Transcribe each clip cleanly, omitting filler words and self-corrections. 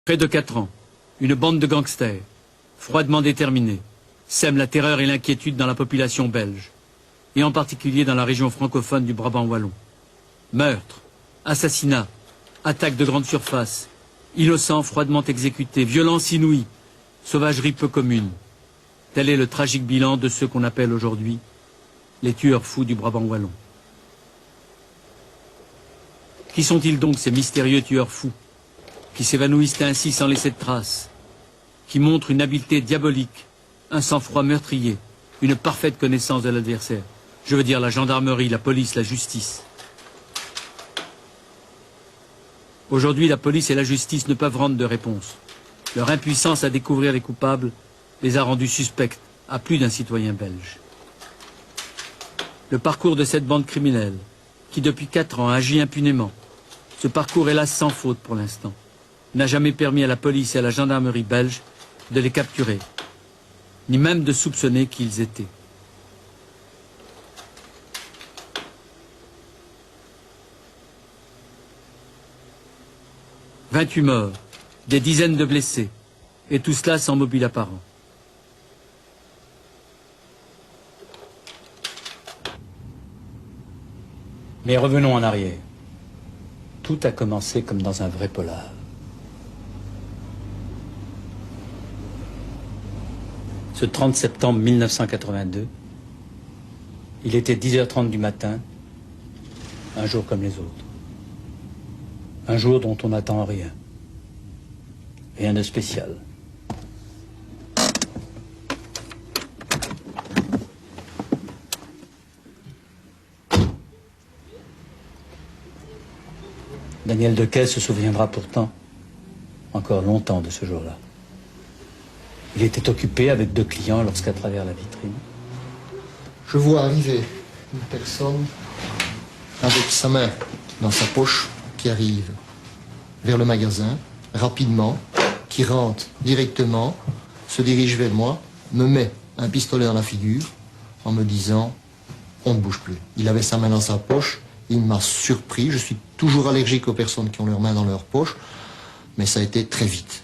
Près de 4 ans, une bande de gangsters, froidement déterminés, sème la terreur et l'inquiétude dans la population belge, et en particulier dans la région francophone du Brabant wallon. Meurtres, assassinats, attaques de grande surface, innocents froidement exécutés, violences inouïes, sauvagerie peu commune. Tel est le tragique bilan de ceux qu'on appelle aujourd'hui les tueurs fous du Brabant wallon. Qui sont-ils donc ces mystérieux tueurs fous qui s'évanouissent ainsi sans laisser de traces, qui montrent une habileté diabolique, un sang-froid meurtrier, une parfaite connaissance de l'adversaire. Je veux dire la gendarmerie, la police, la justice. Aujourd'hui, la police et la justice ne peuvent rendre de réponse. Leur impuissance à découvrir les coupables les a rendus suspects à plus d'un citoyen belge. Le parcours de cette bande criminelle, qui depuis 4 ans agit impunément, ce parcours hélas sans faute pour l'instant, n'a jamais permis à la police et à la gendarmerie belge de les capturer, ni même de soupçonner qui ils étaient. « 28 morts, des dizaines de blessés, et tout cela sans mobile apparent. » Mais revenons en arrière. Tout a commencé comme dans un vrai polar. Ce 30 septembre 1982, il était 10h30 du matin, un jour comme les autres. Un jour dont on n'attend rien. Rien de spécial. Daniel Decaisse se souviendra pourtant encore longtemps de ce jour-là. Il était occupé avec 2 clients lorsqu'à travers la vitrine, je vois arriver une personne avec sa main dans sa poche qui arrive vers le magasin, rapidement, qui rentre directement, se dirige vers moi, me met un pistolet dans la figure en me disant « on ne bouge plus ». Il avait sa main dans sa poche, il m'a surpris, je suis toujours allergique aux personnes qui ont leurs mains dans leur poche, mais ça a été très vite.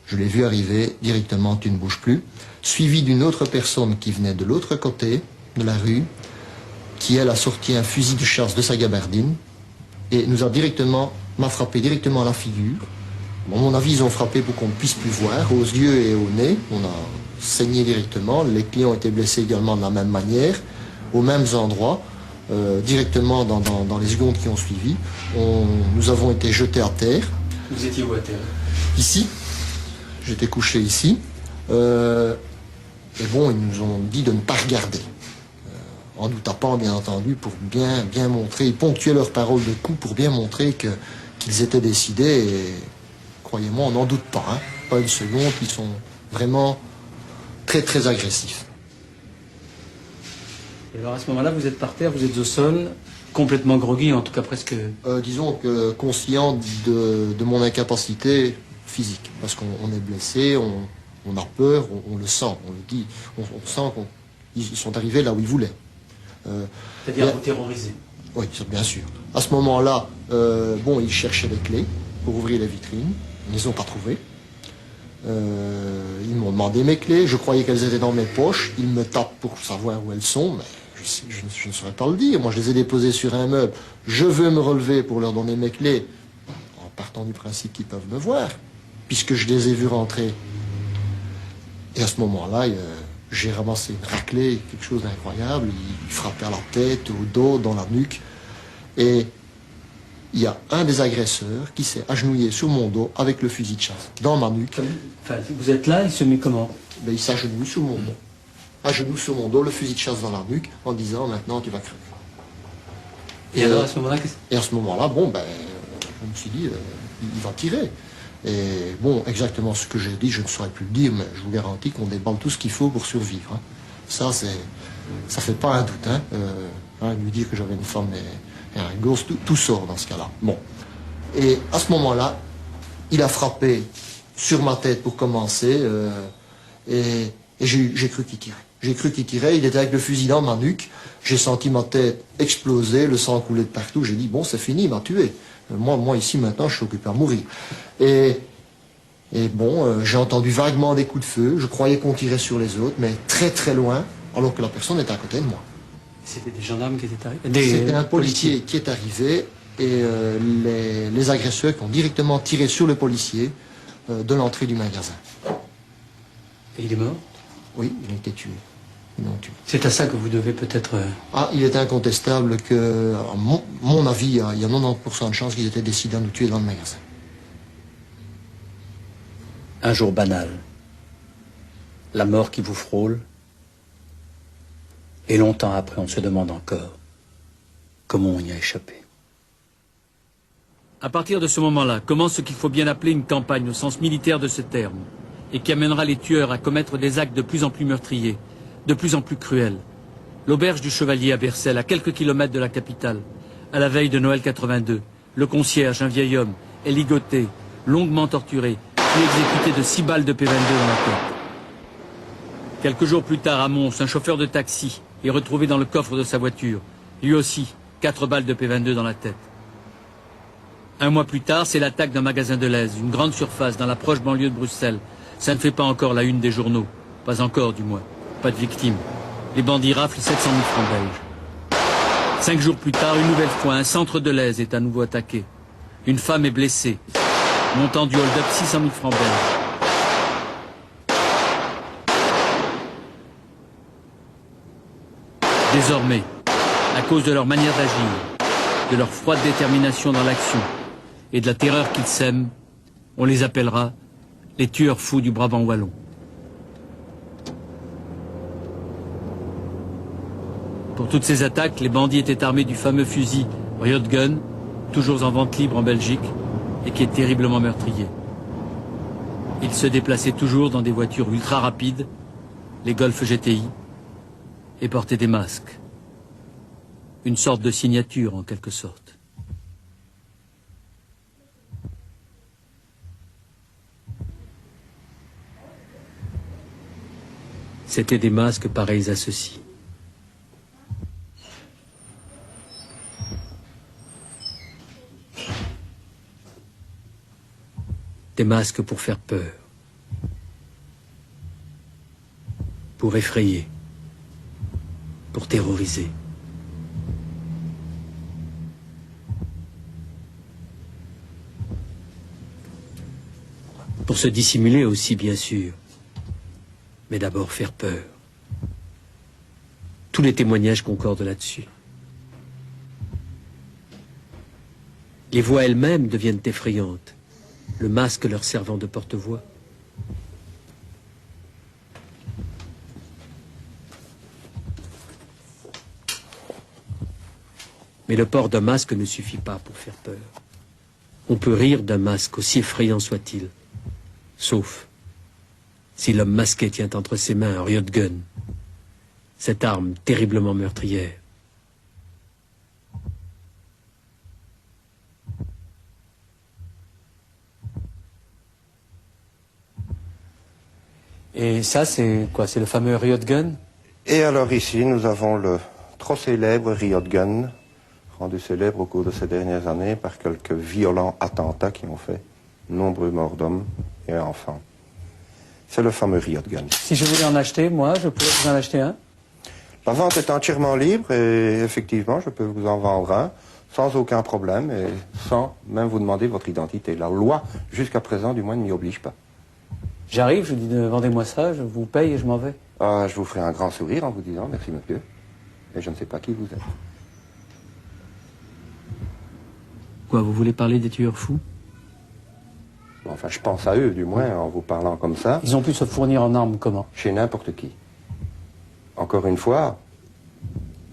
Je l'ai vu arriver directement, tu ne bouges plus, suivi d'une autre personne qui venait de l'autre côté de la rue, qui elle a sorti un fusil de chasse de sa gabardine et m'a frappé directement à la figure. Bon, à mon avis, ils ont frappé pour qu'on ne puisse plus voir, aux yeux et au nez. On a saigné directement. Les clients ont été blessés également de la même manière, aux mêmes endroits, directement dans les secondes qui ont suivi. Nous avons été jetés à terre. Vous étiez où à terre? Ici. J'étais couché ici. Et bon, ils nous ont dit de ne pas regarder. En nous tapant, bien entendu, pour bien montrer, ils ponctuaient leurs paroles de coups pour bien montrer qu'ils étaient décidés. Et croyez-moi, on n'en doute pas. Hein, pas une seconde, ils sont vraiment très, très agressifs. Et alors à ce moment-là, vous êtes par terre, vous êtes au sol, complètement groggy, en tout cas presque... Disons que conscient de mon incapacité physique, parce qu'on est blessé, on a peur, on le sent, on le dit, on sent qu'ils sont arrivés là où ils voulaient. C'est-à-dire vous terroriser? Oui, bien sûr. À ce moment-là, bon, ils cherchaient les clés pour ouvrir les vitrines, ils ne les ont pas trouvées. Ils m'ont demandé mes clés, je croyais qu'elles étaient dans mes poches, ils me tapent pour savoir où elles sont, mais je ne saurais pas le dire. Moi, je les ai déposées sur un meuble, je veux me relever pour leur donner mes clés, en partant du principe qu'ils peuvent me voir, puisque je les ai vus rentrer. Et à ce moment-là, j'ai ramassé une raclée, quelque chose d'incroyable. Il frappait à la tête, au dos, dans la nuque. Et il y a un des agresseurs qui s'est agenouillé sur mon dos avec le fusil de chasse, dans ma nuque. Enfin, vous êtes là, il se met comment? Ben, il s'agenouille sur mon dos. À genoux sur mon dos, le fusil de chasse dans la nuque, en disant « maintenant tu vas crever ». Et alors à ce moment-là, et à ce moment-là, bon, ben, je me suis dit il va tirer. Et bon, exactement ce que j'ai dit, je ne saurais plus le dire, mais je vous garantis qu'on déballe tout ce qu'il faut pour survivre. Hein. Ça fait pas un doute. Lui dire que j'avais une femme et un gosse, tout sort dans ce cas-là. Bon. Et à ce moment-là, il a frappé sur ma tête pour commencer, et j'ai cru qu'il tirait. J'ai cru qu'il tirait, il était avec le fusil dans ma nuque, j'ai senti ma tête exploser, le sang couler de partout, j'ai dit bon c'est fini, il m'a tué. Moi ici maintenant je suis occupé à mourir. Et Et bon, j'ai entendu vaguement des coups de feu. Je croyais qu'on tirait sur les autres, mais très très loin, alors que la personne était à côté de moi. C'était des gendarmes qui étaient arrivés? C'était un policier qui est arrivé et les agresseurs qui ont directement tiré sur le policier de l'entrée du magasin. Et il est mort? Oui, il a été tué. Ils l'ont tué. C'est à ça que vous devez peut-être... Ah, il est incontestable que, à mon avis, il y a 90% de chances qu'ils étaient décidés à nous tuer dans le magasin. Un jour banal. La mort qui vous frôle. Et longtemps après, on se demande encore comment on y a échappé. À partir de ce moment-là, commence ce qu'il faut bien appeler une campagne au sens militaire de ce terme, et qui amènera les tueurs à commettre des actes de plus en plus meurtriers, de plus en plus cruels. L'auberge du Chevalier à Bercel, à quelques kilomètres de la capitale, à la veille de Noël 82, le concierge, un vieil homme, est ligoté, longuement torturé, puis exécuté de 6 balles de P22 dans la tête. Quelques jours plus tard, à Mons, un chauffeur de taxi est retrouvé dans le coffre de sa voiture. Lui aussi, 4 balles de P22 dans la tête. Un mois plus tard, c'est l'attaque d'un magasin de Lèze, une grande surface dans la proche banlieue de Bruxelles. Ça ne fait pas encore la une des journaux. Pas encore, du moins. Pas de victimes. Les bandits raflent 700 000 francs belges. 5 jours plus tard, une nouvelle fois, un centre de Lèze est à nouveau attaqué. Une femme est blessée. Montant du hold-up 600 000 francs belges. Désormais, à cause de leur manière d'agir, de leur froide détermination dans l'action et de la terreur qu'ils sèment, on les appellera les tueurs fous du Brabant wallon. Pour toutes ces attaques, les bandits étaient armés du fameux fusil Riot Gun, toujours en vente libre en Belgique, et qui est terriblement meurtrier. Ils se déplaçaient toujours dans des voitures ultra rapides, les Golf GTI, et portaient des masques. Une sorte de signature, en quelque sorte. C'étaient des masques pareils à ceux-ci. Des masques pour faire peur, pour effrayer, pour terroriser. Pour se dissimuler aussi, bien sûr, mais d'abord faire peur. Tous les témoignages concordent là-dessus. Les voix elles-mêmes deviennent effrayantes, le masque leur servant de porte-voix. Mais le port d'un masque ne suffit pas pour faire peur. On peut rire d'un masque, aussi effrayant soit-il, sauf si l'homme masqué tient entre ses mains un Riot Gun, cette arme terriblement meurtrière. Et ça, c'est quoi? C'est le fameux Riot Gun? Et alors ici, nous avons le trop célèbre Riot Gun, rendu célèbre au cours de ces dernières années par quelques violents attentats qui ont fait nombreux morts d'hommes et enfants. C'est le fameux Riot Gun. Si je voulais en acheter, moi, je pourrais vous en acheter un? La vente est entièrement libre et effectivement, je peux vous en vendre un sans aucun problème et sans même vous demander votre identité. La loi, jusqu'à présent, du moins, ne m'y oblige pas. J'arrive, je dis vendez-moi ça, je vous paye et je m'en vais. Ah, je vous ferai un grand sourire en vous disant merci monsieur. Et je ne sais pas qui vous êtes. Quoi, vous voulez parler des tueurs fous? Enfin, je pense à eux, du moins, en vous parlant comme ça. Ils ont pu se fournir en armes comment? Chez n'importe qui. Encore une fois,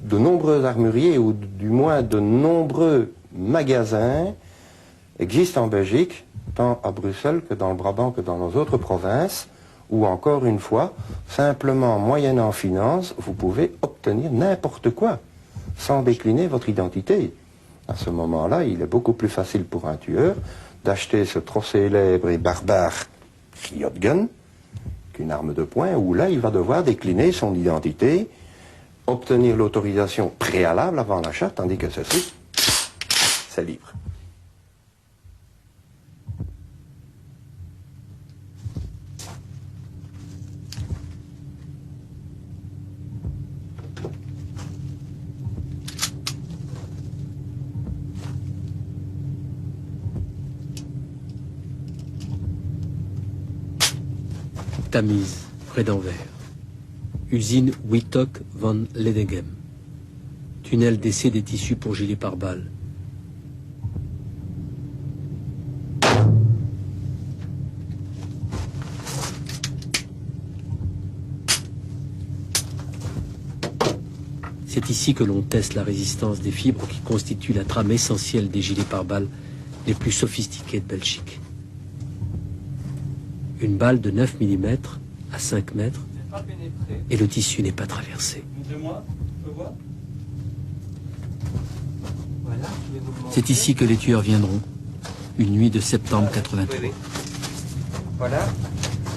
de nombreux armuriers, ou du moins de nombreux magasins, existent en Belgique, tant à Bruxelles que dans le Brabant que dans nos autres provinces, où encore une fois, simplement moyennant finance, vous pouvez obtenir n'importe quoi, sans décliner votre identité. À ce moment-là, il est beaucoup plus facile pour un tueur d'acheter ce trop célèbre et barbare Riot Gun qu'une arme de poing, où là, il va devoir décliner son identité, obtenir l'autorisation préalable avant l'achat, tandis que ceci, c'est libre. Tamise, près d'Anvers. Usine Wittok van Ledegem. Tunnel d'essai des tissus pour gilets pare-balles. C'est ici que l'on teste la résistance des fibres qui constituent la trame essentielle des gilets pare-balles les plus sophistiqués de Belgique. Une balle de 9 mm à 5 mètres et le tissu n'est pas traversé. C'est ici que les tueurs viendront, une nuit de septembre 83. Oui. Voilà.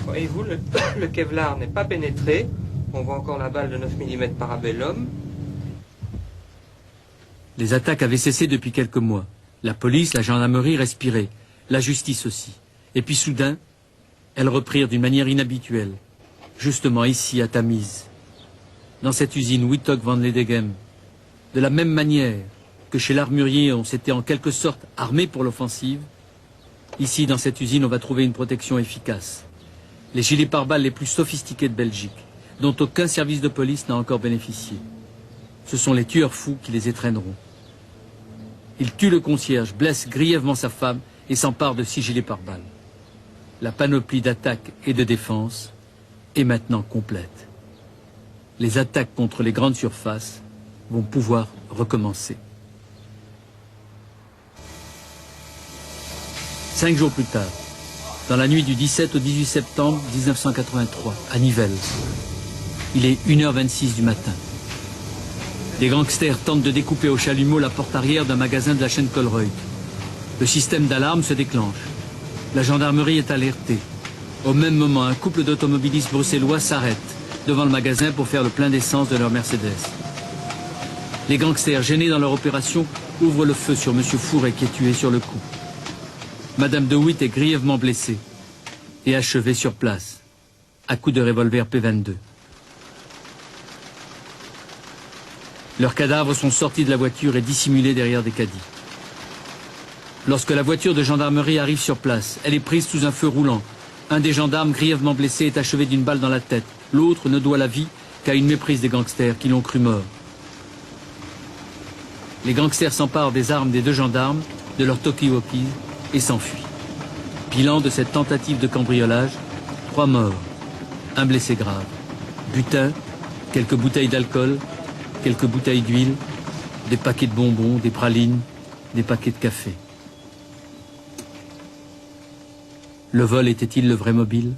Voyez-vous, le Kevlar n'est pas pénétré. On voit encore la balle de 9 mm Parabellum. Les attaques avaient cessé depuis quelques mois. La police, la gendarmerie respiraient, la justice aussi. Et puis soudain, elles reprirent d'une manière inhabituelle. Justement ici, à Tamise, dans cette usine Wittok van Ledegem. De la même manière que chez l'armurier, on s'était en quelque sorte armé pour l'offensive, ici, dans cette usine, on va trouver une protection efficace. Les gilets pare-balles les plus sophistiqués de Belgique, dont aucun service de police n'a encore bénéficié. Ce sont les tueurs fous qui les étreindront. Ils tuent le concierge, blessent grièvement sa femme et s'emparent de 6 gilets pare-balles. La panoplie d'attaque et de défense est maintenant complète. Les attaques contre les grandes surfaces vont pouvoir recommencer. 5 jours plus tard, dans la nuit du 17 au 18 septembre 1983, à Nivelles, il est 1h26 du matin. Des gangsters tentent de découper au chalumeau la porte arrière d'un magasin de la chaîne Colruyt. Le système d'alarme se déclenche. La gendarmerie est alertée. Au même moment, un couple d'automobilistes bruxellois s'arrête devant le magasin pour faire le plein d'essence de leur Mercedes. Les gangsters, gênés dans leur opération, ouvrent le feu sur M. Fouret qui est tué sur le coup. Madame de Witt est grièvement blessée et achevée sur place, à coups de revolver P22. Leurs cadavres sont sortis de la voiture et dissimulés derrière des caddies. Lorsque la voiture de gendarmerie arrive sur place, elle est prise sous un feu roulant. Un des gendarmes, grièvement blessé, est achevé d'une balle dans la tête. L'autre ne doit la vie qu'à une méprise des gangsters qui l'ont cru mort. Les gangsters s'emparent des armes des 2 gendarmes, de leurs talkie-walkies et s'enfuient. Bilan de cette tentative de cambriolage, 3 morts, 1 blessé grave. Butin, quelques bouteilles d'alcool, quelques bouteilles d'huile, des paquets de bonbons, des pralines, des paquets de café. Le vol était-il le vrai mobile?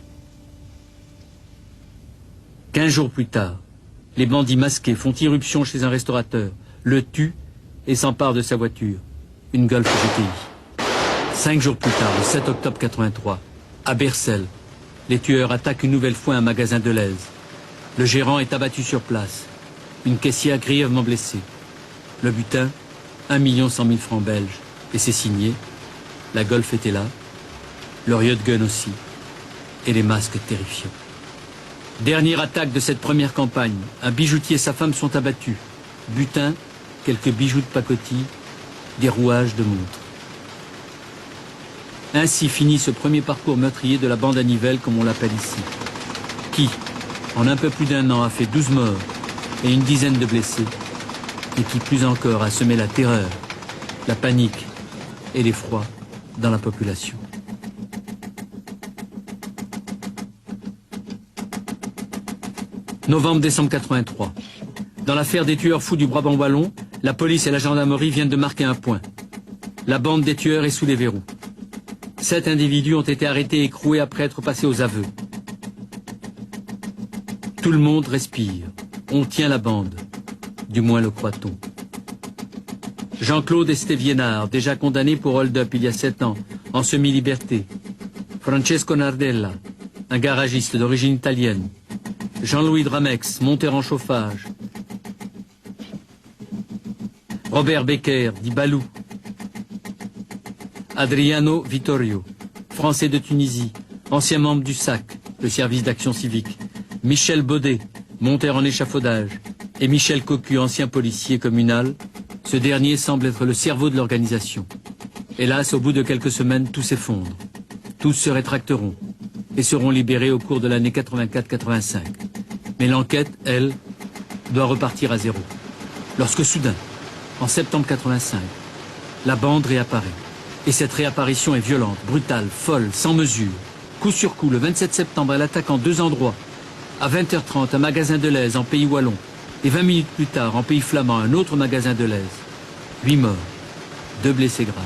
15 jours plus tard, les bandits masqués font irruption chez un restaurateur, le tuent et s'emparent de sa voiture, une Golf GTI. 5 jours plus tard, le 7 octobre 83, à Bercel, les tueurs attaquent une nouvelle fois un magasin de Lèze. Le gérant est abattu sur place. Une caissière grièvement blessée. Le butin, 1 100 000 francs belges. Et c'est signé. La Golf était là. Le Riotgun aussi. Et les masques terrifiants. Dernière attaque de cette première campagne. Un bijoutier et sa femme sont abattus. Butin, quelques bijoux de pacotille, des rouages de montres. Ainsi finit ce premier parcours meurtrier de la bande à Nivelles, comme on l'appelle ici. Qui, en un peu plus d'1 an, a fait 12 morts et une dizaine de blessés, et qui plus encore a semé la terreur, la panique et l'effroi dans la population. Novembre-décembre 83. Dans l'affaire des tueurs fous du Brabant wallon, la police et la gendarmerie viennent de marquer un point. La bande des tueurs est sous les verrous. 7 individus ont été arrêtés et écroués après être passés aux aveux. Tout le monde respire. On tient la bande. Du moins le croit-on. Jean-Claude Esteviénard, déjà condamné pour hold-up il y a 7 ans, en semi-liberté. Francesco Nardella, un garagiste d'origine italienne. Jean-Louis Dramex, monteur en chauffage. Robert Becker, dit Balou. Adriano Vittorio, français de Tunisie, ancien membre du SAC, le service d'action civique. Michel Baudet, monteur en échafaudage. Et Michel Cocu, ancien policier communal. Ce dernier semble être le cerveau de l'organisation. Hélas, au bout de quelques semaines, tout s'effondre. Tous se rétracteront. et seront libérés au cours de l'année 84-85. Mais l'enquête, elle, doit repartir à zéro. Lorsque soudain, en septembre 85, la bande réapparaît. Et cette réapparition est violente, brutale, folle, sans mesure. Coup sur coup, le 27 septembre, elle attaque en 2 endroits. À 20h30, un magasin de Lèze en pays wallon. Et 20 minutes plus tard, en pays flamand, un autre magasin de Lèze. 8 morts, 2 blessés graves.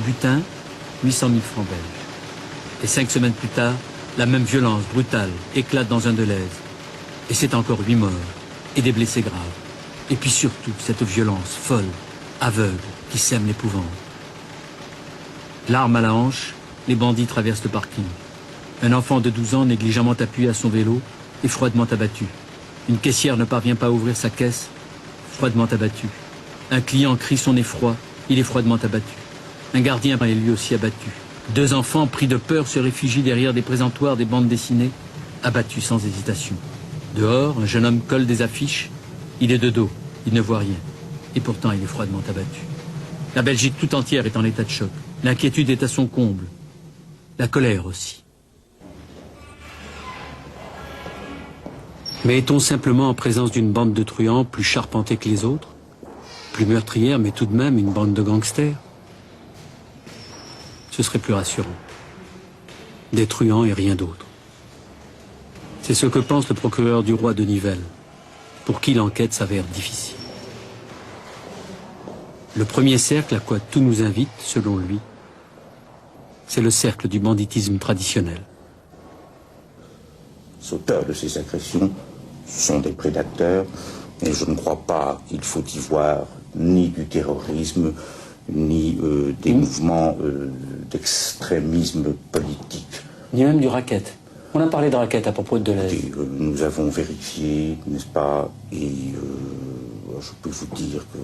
Butin, 800 000 francs belges. Et 5 semaines plus tard, la même violence brutale éclate dans un de Lèze. Et c'est encore 8 morts et des blessés graves. Et puis surtout, cette violence folle, aveugle, qui sème l'épouvante. L'arme à la hanche, les bandits traversent le parking. Un enfant de 12 ans négligemment appuyé à son vélo est froidement abattu. Une caissière ne parvient pas à ouvrir sa caisse, froidement abattu. Un client crie son effroi, il est froidement abattu. Un gardien est lui aussi abattu. 2 enfants pris de peur se réfugient derrière des présentoirs des bandes dessinées, abattus sans hésitation. Dehors, un jeune homme colle des affiches, il est de dos, il ne voit rien. Et pourtant il est froidement abattu. La Belgique tout entière est en état de choc. L'inquiétude est à son comble. La colère aussi. Mais est-on simplement en présence d'une bande de truands plus charpentée que les autres? Plus meurtrière, mais tout de même une bande de gangsters? Ce serait plus rassurant. Des truands et rien d'autre. C'est ce que pense le procureur du roi de Nivelles, pour qui l'enquête s'avère difficile. Le premier cercle à quoi tout nous invite, selon lui, c'est le cercle du banditisme traditionnel. Les auteurs de ces agressions sont des prédateurs, et je ne crois pas qu'il faut y voir ni du terrorisme, ni des mouvements d'extrémisme politique. Ni même du racket. On a parlé de racket à propos de Deleuze. Nous avons vérifié, n'est-ce pas, et je peux vous dire que,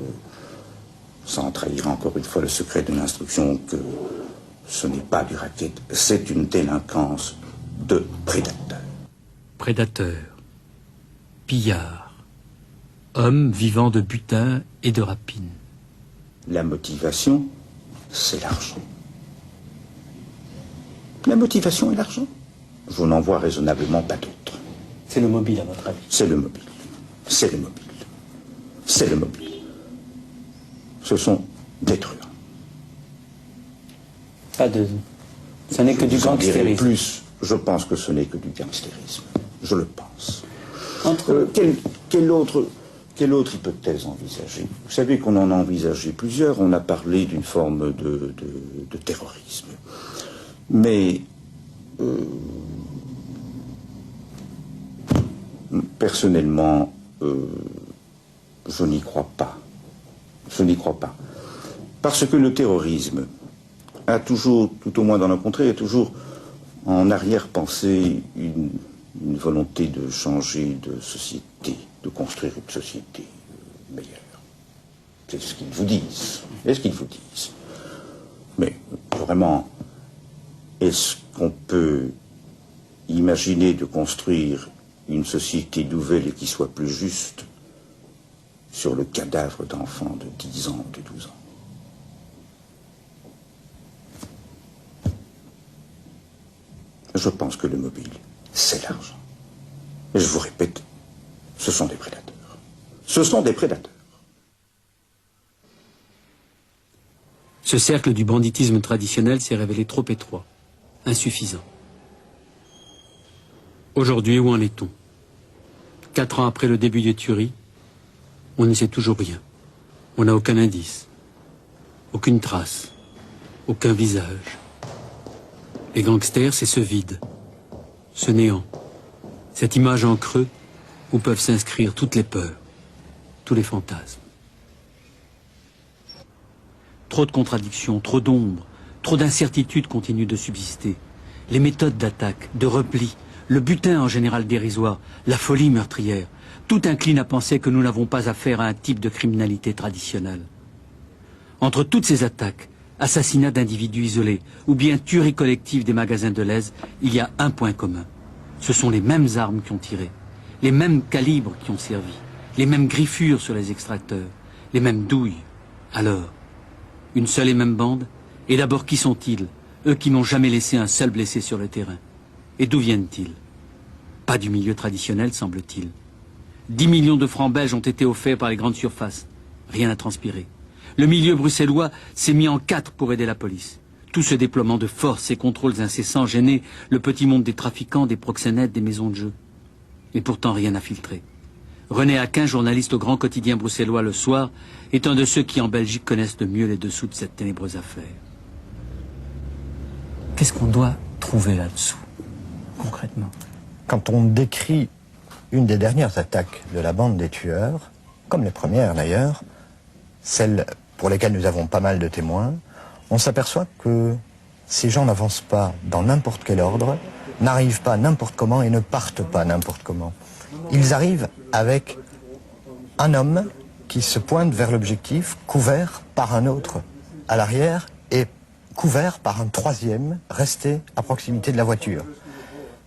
sans trahir encore une fois le secret de l'instruction, que ce n'est pas du racket, c'est une délinquance de prédateurs. Prédateurs, pillards, hommes vivant de butin et de rapine. La motivation, c'est l'argent. La motivation est l'argent. Je n'en vois raisonnablement pas d'autre. C'est le mobile, à votre avis? C'est le mobile. C'est le mobile. C'est le mobile. Ce sont des truands. Pas de... Ce n'est que du gangstérisme. Plus, je pense que ce n'est que du gangstérisme. Je le pense. Entre... Quelle autre hypothèse envisager? Vous savez qu'on en a envisagé plusieurs. On a parlé d'une forme de terrorisme. Mais... personnellement, je n'y crois pas. Je n'y crois pas. Parce que le terrorisme a toujours, tout au moins dans nos contrées, a toujours en arrière-pensée une volonté de changer de société, de construire une société meilleure. C'est ce qu'ils vous disent. C'est ce qu'ils vous disent. Mais vraiment, est-ce qu'on peut imaginer de construire une société nouvelle et qui soit plus juste sur le cadavre d'enfants de 10 ans, de 12 ans? Je pense que le mobile, c'est l'argent. Et je vous répète, ce sont des prédateurs. Ce sont des prédateurs. Ce cercle du banditisme traditionnel s'est révélé trop étroit, insuffisant. Aujourd'hui, où en est-on? 4 ans après le début des tueries, on ne sait toujours rien. On n'a aucun indice, aucune trace, aucun visage. Les gangsters, c'est ce vide, ce néant, cette image en creux où peuvent s'inscrire toutes les peurs, tous les fantasmes. Trop de contradictions, trop d'ombres, trop d'incertitudes continuent de subsister. Les méthodes d'attaque, de repli, le butin en général dérisoire, la folie meurtrière, tout incline à penser que nous n'avons pas affaire à un type de criminalité traditionnelle. Entre toutes ces attaques, assassinats d'individus isolés ou bien tueries collectives des magasins de Lèze, il y a un point commun. Ce sont les mêmes armes qui ont tiré, les mêmes calibres qui ont servi, les mêmes griffures sur les extracteurs, les mêmes douilles. Alors, une seule et même bande? Et d'abord, qui sont-ils, eux qui n'ont jamais laissé un seul blessé sur le terrain? Et d'où viennent-ils? Pas du milieu traditionnel, semble-t-il. 10 millions de francs belges ont été offerts par les grandes surfaces. Rien n'a transpiré. Le milieu bruxellois s'est mis en quatre pour aider la police. Tout ce déploiement de force et contrôles incessants gênait le petit monde des trafiquants, des proxénètes, des maisons de jeu. Et pourtant rien n'a filtré. René Aquin, journaliste au grand quotidien bruxellois Le Soir, est un de ceux qui en Belgique connaissent le mieux les dessous de cette ténébreuse affaire. Qu'est-ce qu'on doit trouver là-dessous, concrètement? Quand on décrit une des dernières attaques de la bande des tueurs, comme les premières d'ailleurs, celles pour lesquelles nous avons pas mal de témoins, on s'aperçoit que ces gens n'avancent pas dans n'importe quel ordre, n'arrivent pas n'importe comment et ne partent pas n'importe comment. Ils arrivent avec un homme qui se pointe vers l'objectif, couvert par un autre à l'arrière et couvert par un troisième resté à proximité de la voiture.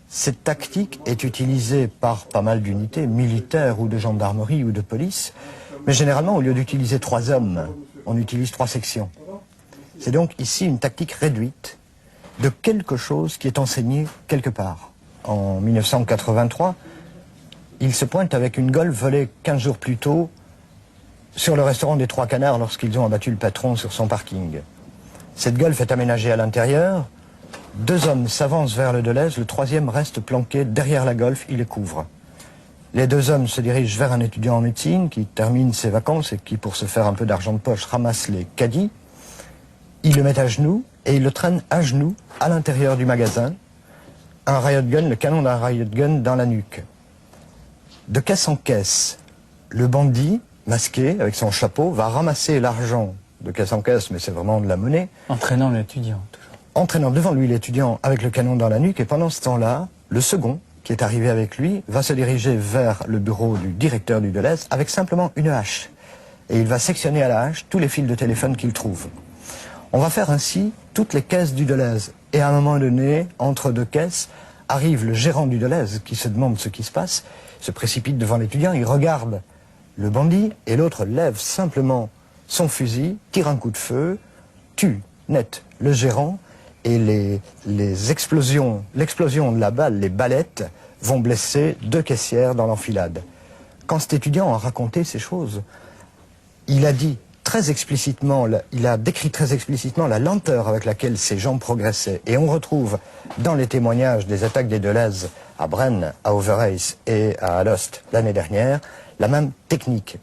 Cette tactique est utilisée par pas mal d'unités militaires ou de gendarmerie ou de police, mais généralement, au lieu d'utiliser 3 hommes, on utilise 3 sections. C'est donc ici une tactique réduite de quelque chose qui est enseigné quelque part. En 1983, ils se pointent avec une Golf volée 15 jours plus tôt sur le restaurant des Trois Canards lorsqu'ils ont abattu le patron sur son parking. Cette Golf est aménagée à l'intérieur. 2 hommes s'avancent vers le Deleuze, le troisième reste planqué derrière la Golf, il les couvre. Les 2 hommes se dirigent vers un étudiant en médecine qui termine ses vacances et qui, pour se faire un peu d'argent de poche, ramasse les caddies. Ils le mettent à genoux et ils le traînent à genoux à l'intérieur du magasin. Un riot gun, le canon d'un riot gun dans la nuque. De caisse en caisse, le bandit, masqué, avec son chapeau, va ramasser l'argent de caisse en caisse, mais c'est vraiment de la monnaie. Entraînant l'étudiant, toujours. Entraînant devant lui l'étudiant avec le canon dans la nuque, et pendant ce temps-là, le second, qui est arrivé avec lui, va se diriger vers le bureau du directeur du Deleuze avec simplement une hache. Et il va sectionner à la hache tous les fils de téléphone qu'il trouve. On va faire ainsi toutes les caisses du Deleuze. Et à un moment donné, entre 2 caisses, arrive le gérant du Deleuze qui se demande ce qui se passe, se précipite devant l'étudiant, il regarde le bandit et l'autre lève simplement son fusil, tire un coup de feu, tue net le gérant et l'explosion de la balle, les ballettes, vont blesser 2 caissières dans l'enfilade. Quand cet étudiant a raconté ces choses, il a dit très explicitement, il a décrit très explicitement la lenteur avec laquelle ces gens progressaient. Et on retrouve dans les témoignages des attaques des Deleuze à Brennes, à Overijse et à Alost l'année dernière, la même technique.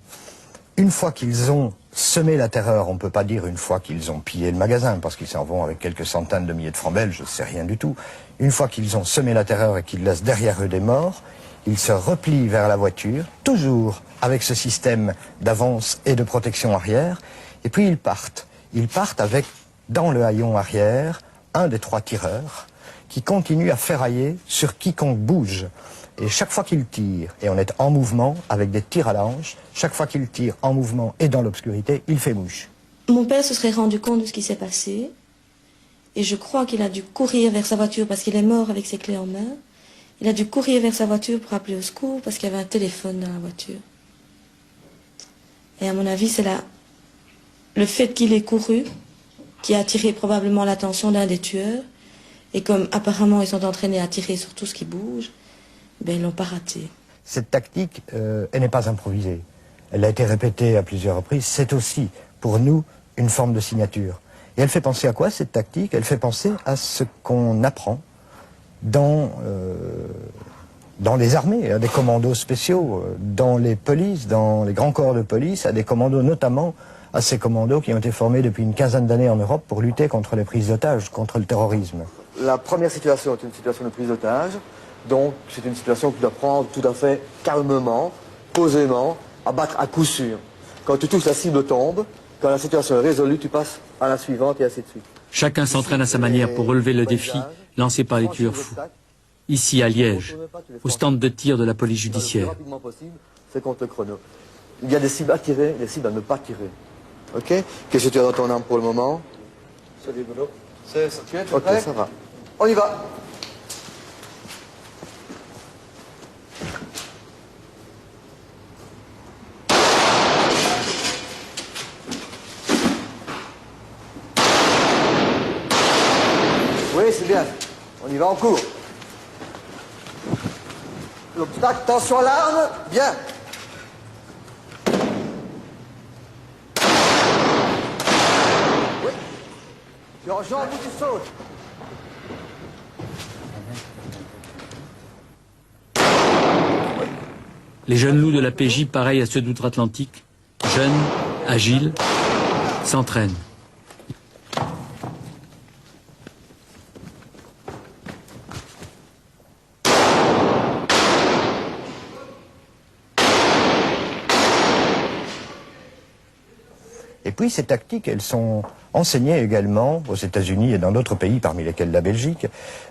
Une fois qu'ils ont semé la terreur, on ne peut pas dire une fois qu'ils ont pillé le magasin, parce qu'ils s'en vont avec quelques centaines de milliers de francs belges, je ne sais rien du tout. Une fois qu'ils ont semé la terreur et qu'ils laissent derrière eux des morts, ils se replient vers la voiture, toujours avec ce système d'avance et de protection arrière, et puis ils partent. Ils partent avec, dans le haillon arrière, un des 3 tireurs, qui continue à ferrailler sur quiconque bouge. Et chaque fois qu'il tire, et on est en mouvement, avec des tirs à la hanche, chaque fois qu'il tire en mouvement et dans l'obscurité, il fait mouche. Mon père se serait rendu compte de ce qui s'est passé, et je crois qu'il a dû courir vers sa voiture parce qu'il est mort avec ses clés en main. Il a dû courir vers sa voiture pour appeler au secours parce qu'il y avait un téléphone dans la voiture. Et à mon avis, c'est le fait qu'il ait couru qui a attiré probablement l'attention d'un des tueurs. Et comme apparemment ils sont entraînés à tirer sur tout ce qui bouge, ben ils l'ont pas raté. Cette tactique, elle n'est pas improvisée. Elle a été répétée à plusieurs reprises. C'est aussi, pour nous, une forme de signature. Et elle fait penser à quoi, cette tactique? Elle fait penser à ce qu'on apprend dans les armées, à des commandos spéciaux, dans les polices, dans les grands corps de police, à des commandos, notamment à ces commandos qui ont été formés depuis une quinzaine d'années en Europe pour lutter contre les prises d'otages, contre le terrorisme. La première situation est une situation de prise d'otage, donc c'est une situation que tu dois prendre tout à fait calmement, posément, à battre à coup sûr. Quand tu touches la cible tombe, quand la situation est résolue, tu passes à la suivante et ainsi de suite. Chacun s'entraîne à sa manière pour relever le défi lancé par les tueurs fous. Ici, à Liège, au stand de tir de la police Le plus judiciaire. rapidement possible, c'est contre le chrono. Il y a des cibles à tirer, des cibles à ne pas tirer. Ok? Qu'est-ce que tu as dans ton arme pour le moment? C'est du boulot. C'est ça. Tu es prêt? Ok, ça va. On y va. Oui, c'est bien. On y va en cours. Attention à l'arme, bien. Oui. Jean, vous tu sautes. Les jeunes loups de la PJ, pareils à ceux d'outre-Atlantique, jeunes, agiles, s'entraînent. Et puis ces tactiques, elles sont enseignées également aux États-Unis et dans d'autres pays, parmi lesquels la Belgique,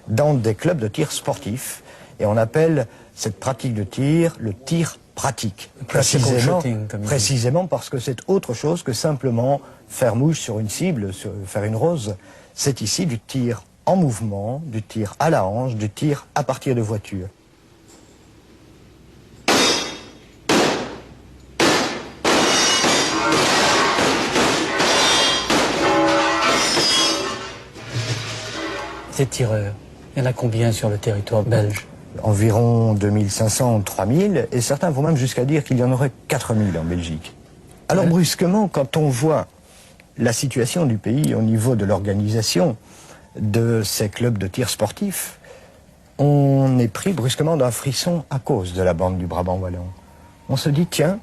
dans des clubs de tir sportifs. Et on appelle cette pratique de tir le tir pratique. Précisément parce que c'est autre chose que simplement faire mouche sur une cible, faire une rose. C'est ici du tir en mouvement, du tir à la hanche, du tir à partir de voitures. Ces tireurs, il y en a combien sur le territoire belge? Environ 2500, 3000, et certains vont même jusqu'à dire qu'il y en aurait 4000 en Belgique. Alors brusquement, quand on voit la situation du pays au niveau de l'organisation de ces clubs de tir sportifs, on est pris brusquement d'un frisson à cause de la bande du Brabant wallon. On se dit, tiens,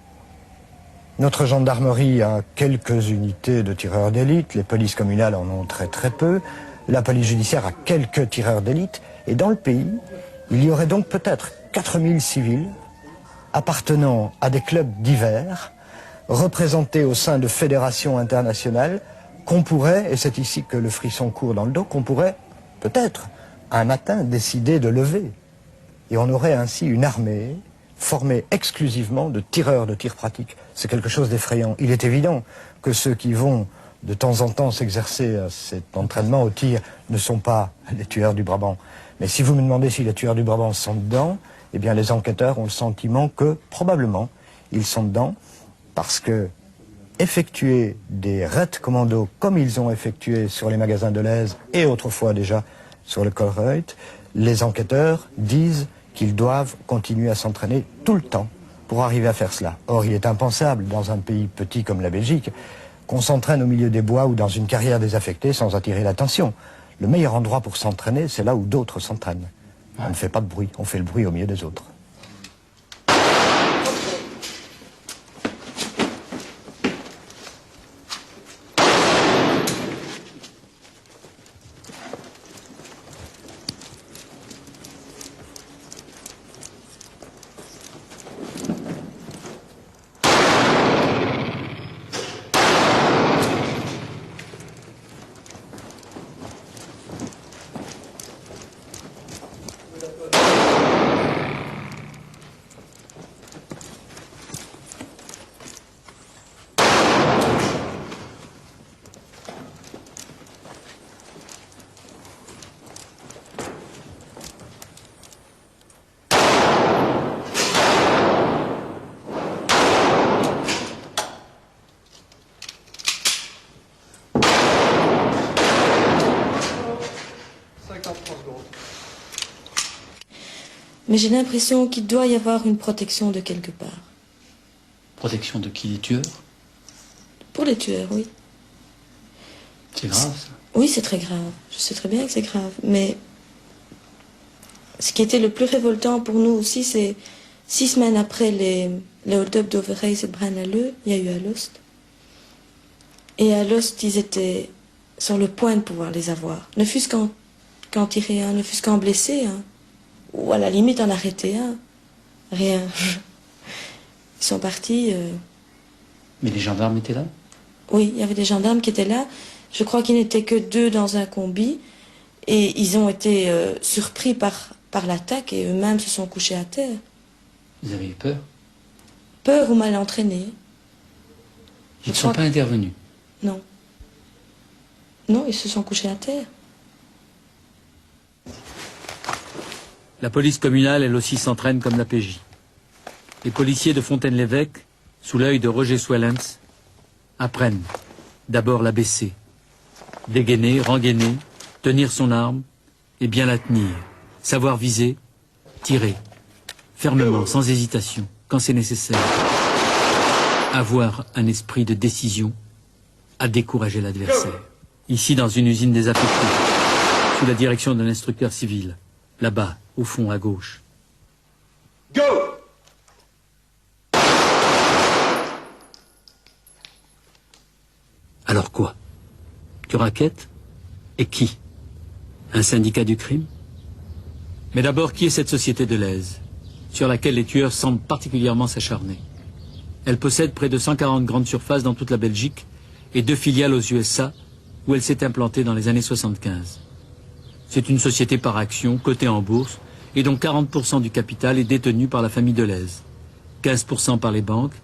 notre gendarmerie a quelques unités de tireurs d'élite, les polices communales en ont très très peu, la police judiciaire a quelques tireurs d'élite, et dans le pays, il y aurait donc peut-être 4000 civils appartenant à des clubs divers, représentés au sein de fédérations internationales, qu'on pourrait, et c'est ici que le frisson court dans le dos, qu'on pourrait peut-être un matin décider de lever. Et on aurait ainsi une armée formée exclusivement de tireurs de tir pratique. C'est quelque chose d'effrayant. Il est évident que ceux qui vont de temps en temps s'exercer à cet entraînement au tir ne sont pas les tueurs du Brabant. Mais si vous me demandez si les tueurs du Brabant sont dedans, eh bien les enquêteurs ont le sentiment que probablement ils sont dedans parce que effectuer des raids commando comme ils ont effectué sur les magasins de l'Aise et autrefois déjà sur le Colruyt, les enquêteurs disent qu'ils doivent continuer à s'entraîner tout le temps pour arriver à faire cela. Or, il est impensable dans un pays petit comme la Belgique qu'on s'entraîne au milieu des bois ou dans une carrière désaffectée sans attirer l'attention. Le meilleur endroit pour s'entraîner, c'est là où d'autres s'entraînent. On ne fait pas de bruit, on fait le bruit au milieu des autres. Mais j'ai l'impression qu'il doit y avoir une protection de quelque part. Protection de qui? Les tueurs? Pour les tueurs, oui. C'est grave, ça. Oui, c'est très grave. Je sais très bien que c'est grave. Mais ce qui était le plus révoltant pour nous aussi, c'est 6 semaines après les hold-up d'Overijse et de Braine-l'Alleud, il y a eu Alost. Et Alost, ils étaient sur le point de pouvoir les avoir. Ne fût-ce qu'en tirer un, ne fût-ce qu'en blesser un. Ou à la limite en arrêter un. Rien. Ils sont partis. Mais les gendarmes étaient là? Oui, il y avait des gendarmes qui étaient là. Je crois qu'ils n'étaient que 2 dans un combi. Et ils ont été surpris par l'attaque et eux-mêmes se sont couchés à terre. Vous avez eu peur? Peur ou mal entraînés. Ils ne sont pas intervenus? Non. Non, ils se sont couchés à terre. La police communale, elle aussi, s'entraîne comme la PJ. Les policiers de Fontaine-l'Évêque, sous l'œil de Roger Swellens, apprennent d'abord la baisser, dégainer, rengainer, tenir son arme et bien la tenir, savoir viser, tirer, fermement, sans hésitation, quand c'est nécessaire. Avoir un esprit de décision à décourager l'adversaire. Ici, dans une usine désaffectée, sous la direction d'un instructeur civil, là-bas, au fond, à gauche. Go! Alors quoi? Tu raquettes? Et qui? Un syndicat du crime? Mais d'abord, qui est cette société Deleuze, sur laquelle les tueurs semblent particulièrement s'acharner? Elle possède près de 140 grandes surfaces dans toute la Belgique et 2 filiales aux USA, où elle s'est implantée dans les années 75. C'est une société par action, cotée en bourse, et dont 40% du capital est détenu par la famille Deleuze, 15% par les banques,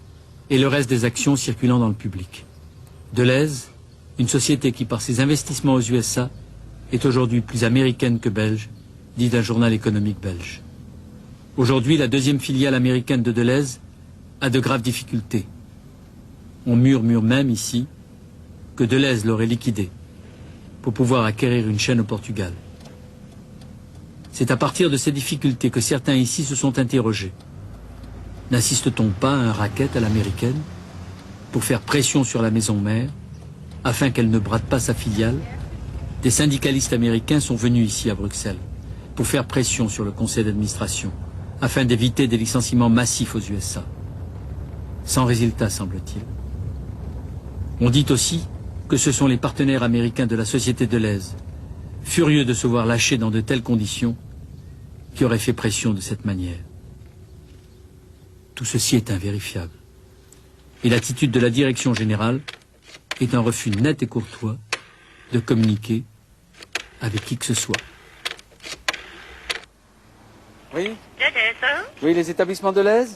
et le reste des actions circulant dans le public. Deleuze, une société qui, par ses investissements aux USA, est aujourd'hui plus américaine que belge, dit un journal économique belge. Aujourd'hui, la 2e filiale américaine de Deleuze a de graves difficultés. On murmure même ici que Deleuze l'aurait liquidé pour pouvoir acquérir une chaîne au Portugal. C'est à partir de ces difficultés que certains ici se sont interrogés. N'assiste-t-on pas à un racket à l'américaine pour faire pression sur la maison mère afin qu'elle ne brade pas sa filiale? Des syndicalistes américains sont venus ici à Bruxelles pour faire pression sur le conseil d'administration afin d'éviter des licenciements massifs aux USA. Sans résultat, semble-t-il. On dit aussi que ce sont les partenaires américains de la société Deleuze, furieux de se voir lâchés dans de telles conditions, qui auraient fait pression de cette manière. Tout ceci est invérifiable. Et l'attitude de la direction générale est un refus net et courtois de communiquer avec qui que ce soit. Oui? Oui, les établissements Deleuze?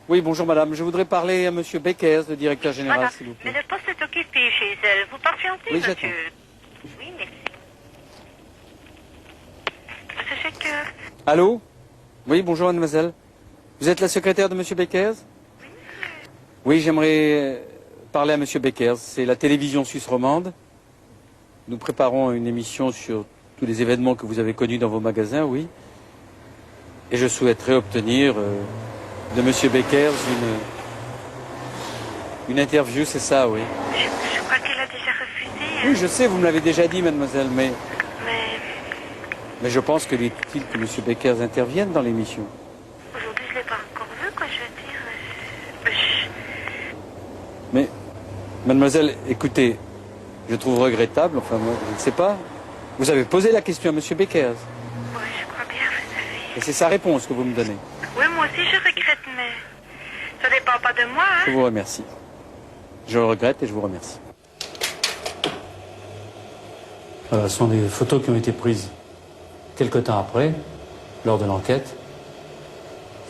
Oui, bonjour madame. Je voudrais parler à monsieur Beckers, le directeur général, Voilà. s'il vous Mais plaît. le poste est occupé chez elle. Vous patientez, Oui, monsieur. j'attends. Oui, merci. Monsieur Shaker. Allô? Oui, bonjour mademoiselle. Vous êtes la secrétaire de monsieur Beckers? Oui, j'aimerais parler à monsieur Beckers. C'est la télévision suisse romande. Nous préparons une émission sur tous les événements que vous avez connus dans vos magasins, oui. Et je souhaiterais obtenir de monsieur Beckers une interview, c'est ça, oui. Je crois qu'elle a déjà refusé. Hein. Oui, je sais, vous me l'avez déjà dit, mademoiselle, Mais mais je pense qu'il est utile que monsieur Beckers intervienne dans l'émission. aujourd'hui, je ne l'ai pas encore vu, quoi, je veux dire. Mais, mademoiselle, écoutez, je trouve regrettable, enfin moi, je ne sais pas. Vous avez posé la question à monsieur Beckers. Oui, je crois bien, vous savez. Et c'est sa réponse que vous me donnez. Oui, moi aussi, je regrette, mais ça ne dépend pas de moi, Je hein. vous remercie. Je le regrette et je vous remercie. Voilà, ce sont des photos qui ont été prises quelque temps après, lors de l'enquête.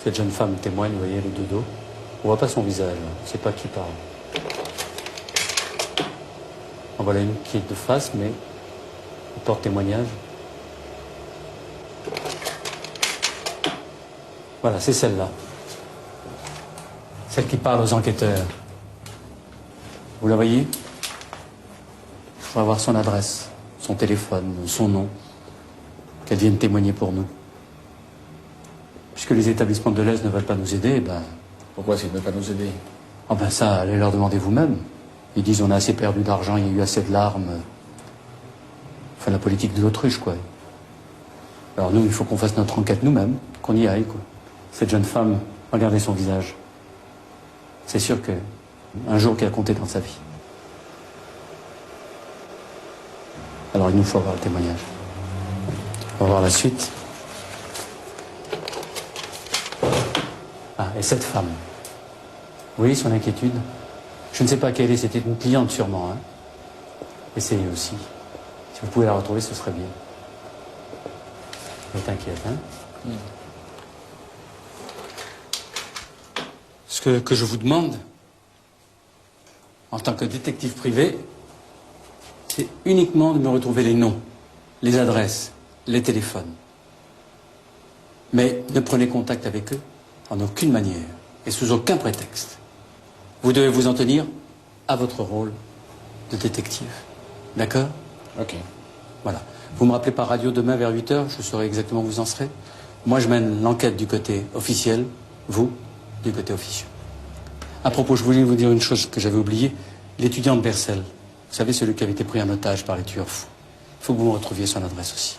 Cette jeune femme témoigne, vous voyez, le deux dos. On voit pas son visage, on ne sait pas qui parle. En voilà une qui est de face, mais elle porte témoignage. Voilà, c'est celle-là. Celle qui parle aux enquêteurs. Vous la voyez? Il faut avoir son adresse, son téléphone, son nom, qu'elle vienne témoigner pour nous. Puisque les établissements de Deleuze ne veulent pas nous aider, ben... Pourquoi s'ils ne veulent pas nous aider? Oh ben ça, allez leur demander vous-même. Ils disent on a assez perdu d'argent, il y a eu assez de larmes. Enfin, la politique de l'autruche, quoi. Alors nous, il faut qu'on fasse notre enquête nous-mêmes, qu'on y aille, quoi. Cette jeune femme, regardez son visage. C'est sûr que un jour qu'elle a compté dans sa vie. Alors il nous faut avoir le témoignage. On va voir la suite. Ah, et cette femme. Oui, son inquiétude. Je ne sais pas quelle est, c'était une cliente sûrement. Hein. Essayez aussi. Si vous pouvez la retrouver, ce serait bien. Elle est inquiète, hein. Ce que je vous demande, en tant que détective privé, c'est uniquement de me retrouver les noms, les adresses, les téléphones. Mais ne prenez contact avec eux en aucune manière et sous aucun prétexte. Vous devez vous en tenir à votre rôle de détective. D'accord? Ok. Voilà. Vous me rappelez par radio demain vers 8h, je saurai exactement où vous en serez. Moi, je mène l'enquête du côté officiel, vous, du côté officieux. À propos, je voulais vous dire une chose que j'avais oubliée. L'étudiant de Bercel, vous savez, celui qui avait été pris en otage par les tueurs fous. Il faut que vous me retrouviez son adresse aussi.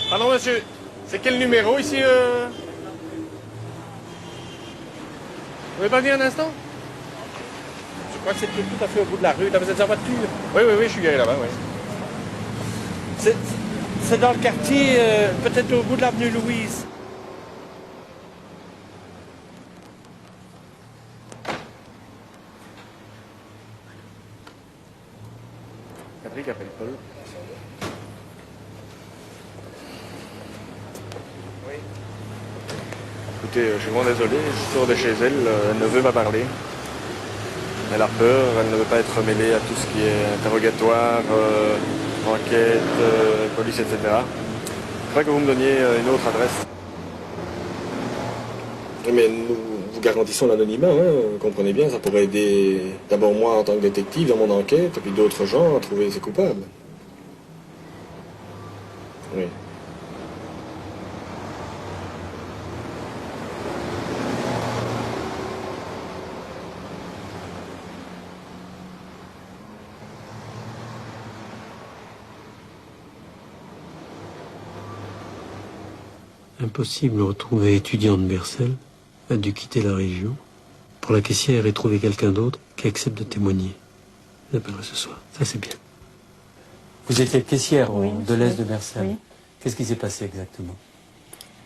Pardon monsieur, c'est quel numéro ici Vous pouvez pas venir un instant? Je crois que c'est tout à fait au bout de la rue. Là, vous êtes en voiture? Oui, je suis garé là-bas, oui. C'est dans le quartier, peut-être au bout de l'avenue Louise. Patrick appelle Paul. Oui. Écoutez, je suis vraiment désolé, je sors de chez elle, elle ne veut pas parler. Elle a peur, elle ne veut pas être mêlée à tout ce qui est interrogatoire, enquête, police, etc. Je crois que vous me donniez une autre adresse. Mais nous vous garantissons l'anonymat, hein, comprenez bien, ça pourrait aider d'abord moi en tant que détective dans mon enquête, et puis d'autres gens à trouver ces coupables. Oui. Impossible de retrouver étudiant de Bercel, a dû quitter la région. Pour la caissière et trouver quelqu'un d'autre qui accepte de témoigner. J'appellerai ce soir, ça c'est bien. Vous étiez caissière Oui, de l'Est de Bercel. oui. Qu'est-ce qui s'est passé exactement?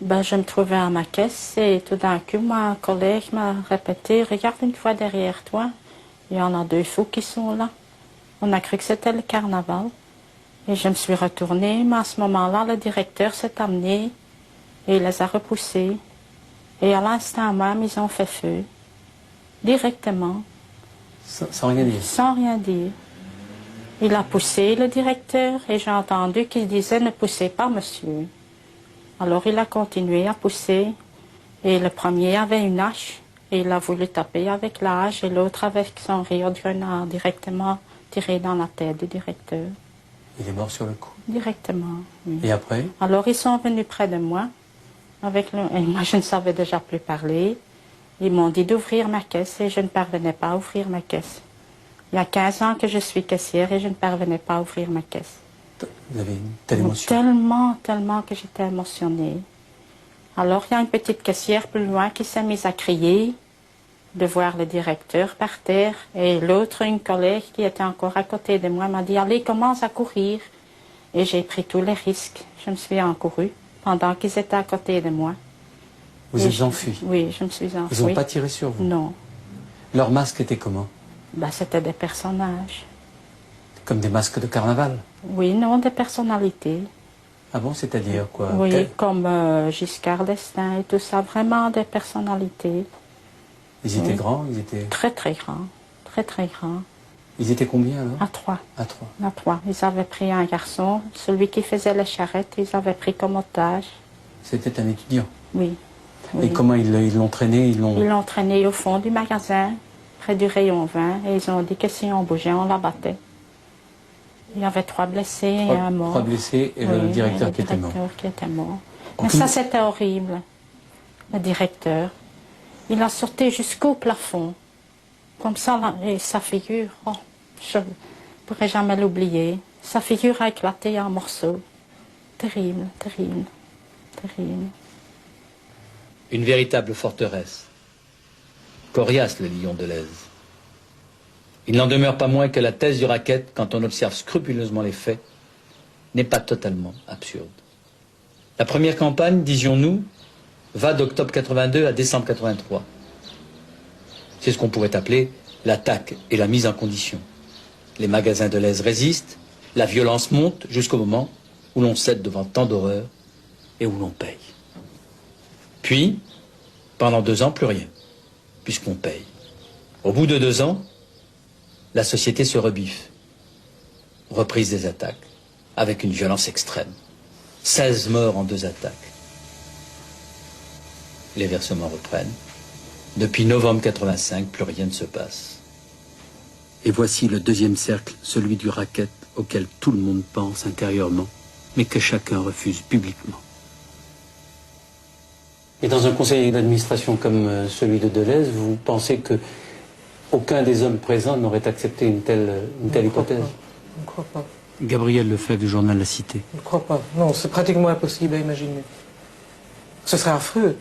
Je me trouvais à ma caisse et tout d'un coup, mon collègue m'a répété, regarde une fois derrière toi, il y en a 2 fous qui sont là. On a cru que c'était le carnaval. Et je me suis retournée, mais à ce moment-là, le directeur s'est amené et il les a repoussés. Et à l'instant même, ils ont fait feu. Directement. Sans rien dire? Sans rien dire. Il a poussé le directeur et j'ai entendu qu'il disait « Ne poussez pas, monsieur ». Alors il a continué à pousser et le premier avait une hache et il a voulu taper avec la hache et l'autre avec son rayon de grenade directement tiré dans la tête du directeur. Il est mort sur le coup? Directement, oui. Et après? Alors ils sont venus près de moi et moi je ne savais déjà plus parler. Ils m'ont dit d'ouvrir ma caisse et je ne parvenais pas à ouvrir ma caisse. Il y a 15 ans que je suis caissière et je ne parvenais pas à ouvrir ma caisse. Vous avez une telle émotion? Tellement que j'étais émotionnée. Alors il y a une petite caissière plus loin qui s'est mise à crier de voir le directeur par terre et l'autre, une collègue qui était encore à côté de moi, m'a dit « Allez, commence à courir ». Et j'ai pris tous les risques. Je me suis encourue pendant qu'ils étaient à côté de moi. Vous êtes enfui? Oui, je me suis enfuie. Ils n'ont pas tiré sur vous? Non. Leur masque était comment? C'était des personnages. Comme des masques de carnaval? Oui, non, des personnalités. Ah bon, c'est-à-dire quoi? Oui, comme Giscard d'Estaing et tout ça, vraiment des personnalités. Ils étaient grands? Ils étaient... Très grands, très grands. Ils étaient combien alors? À 3. À 3. À 3. Ils avaient pris un garçon, celui qui faisait les charrettes, ils avaient pris comme otage. C'était un étudiant? Oui. Et comment ils l'ont traîné? Ils l'ont traîné au fond du magasin, près du rayon vin, et ils ont dit que si on bougeait, on l'abattait. Il y avait 3 blessés et un mort. 3 blessés et le directeur qui était mort. Qui était mort. Mais ça, c'était horrible. Le directeur. Il a sauté jusqu'au plafond. Comme ça, là, et sa figure, oh, je ne pourrai jamais l'oublier. Sa figure a éclaté en morceaux. Terrible. Une véritable forteresse. Coriace, le lion de l'Aise. Il n'en demeure pas moins que la thèse du racket, quand on observe scrupuleusement les faits, n'est pas totalement absurde. La première campagne, disions-nous, va d'octobre 82 à décembre 83. C'est ce qu'on pourrait appeler l'attaque et la mise en condition. Les magasins de l'Aise résistent, la violence monte jusqu'au moment où l'on cède devant tant d'horreurs et où l'on paye. Puis, pendant 2 ans, plus rien, puisqu'on paye. Au bout de 2 ans, la société se rebiffe. Reprise des attaques, avec une violence extrême. 16 morts en 2 attaques. Les versements reprennent. Depuis novembre 85, plus rien ne se passe. Et voici le deuxième cercle, celui du racket, auquel tout le monde pense intérieurement, mais que chacun refuse publiquement. Et dans un conseil d'administration comme celui de Deleuze, vous pensez que aucun des hommes présents n'aurait accepté une telle hypothèse? Je ne crois pas. Gabriel Lefebvre du journal La Cité. Je ne crois pas. Non, c'est pratiquement impossible à imaginer. Ce serait affreux.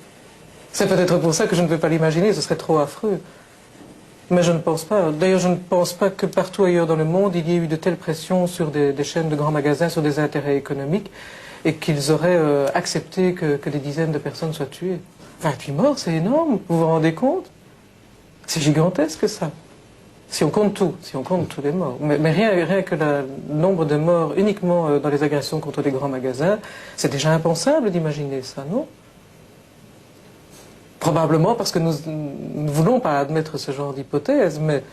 C'est peut-être pour ça que je ne peux pas l'imaginer, ce serait trop affreux. Mais je ne pense pas. D'ailleurs, je ne pense pas que partout ailleurs dans le monde, il y ait eu de telles pressions sur des chaînes de grands magasins, sur des intérêts économiques, et qu'ils auraient accepté que des dizaines de personnes soient tuées. 28 morts, c'est énorme, vous vous rendez compte? C'est gigantesque, ça. Si on compte tout, si on compte tous les morts. Mais rien que le nombre de morts uniquement dans les agressions contre les grands magasins, c'est déjà impensable d'imaginer ça, non? Probablement parce que nous ne voulons pas admettre ce genre d'hypothèse, mais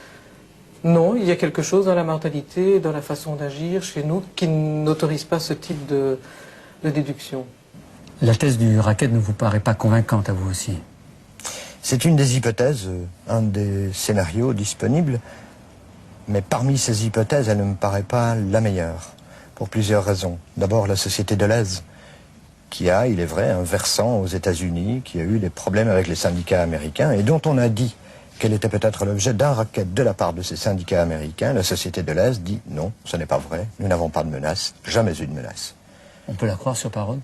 non, il y a quelque chose dans la mentalité, dans la façon d'agir chez nous qui n'autorise pas ce type de déduction. La thèse du racket ne vous paraît pas convaincante à vous aussi? C'est une des hypothèses, un des scénarios disponibles, mais parmi ces hypothèses, elle ne me paraît pas la meilleure, pour plusieurs raisons. D'abord, la société Deleuze, qui a, il est vrai, un versant aux États-Unis, qui a eu des problèmes avec les syndicats américains, et dont on a dit qu'elle était peut-être l'objet d'un racket de la part de ces syndicats américains. La société Deleuze dit non, ce n'est pas vrai, nous n'avons pas de menace, jamais eu de menace. On peut la croire sur parole?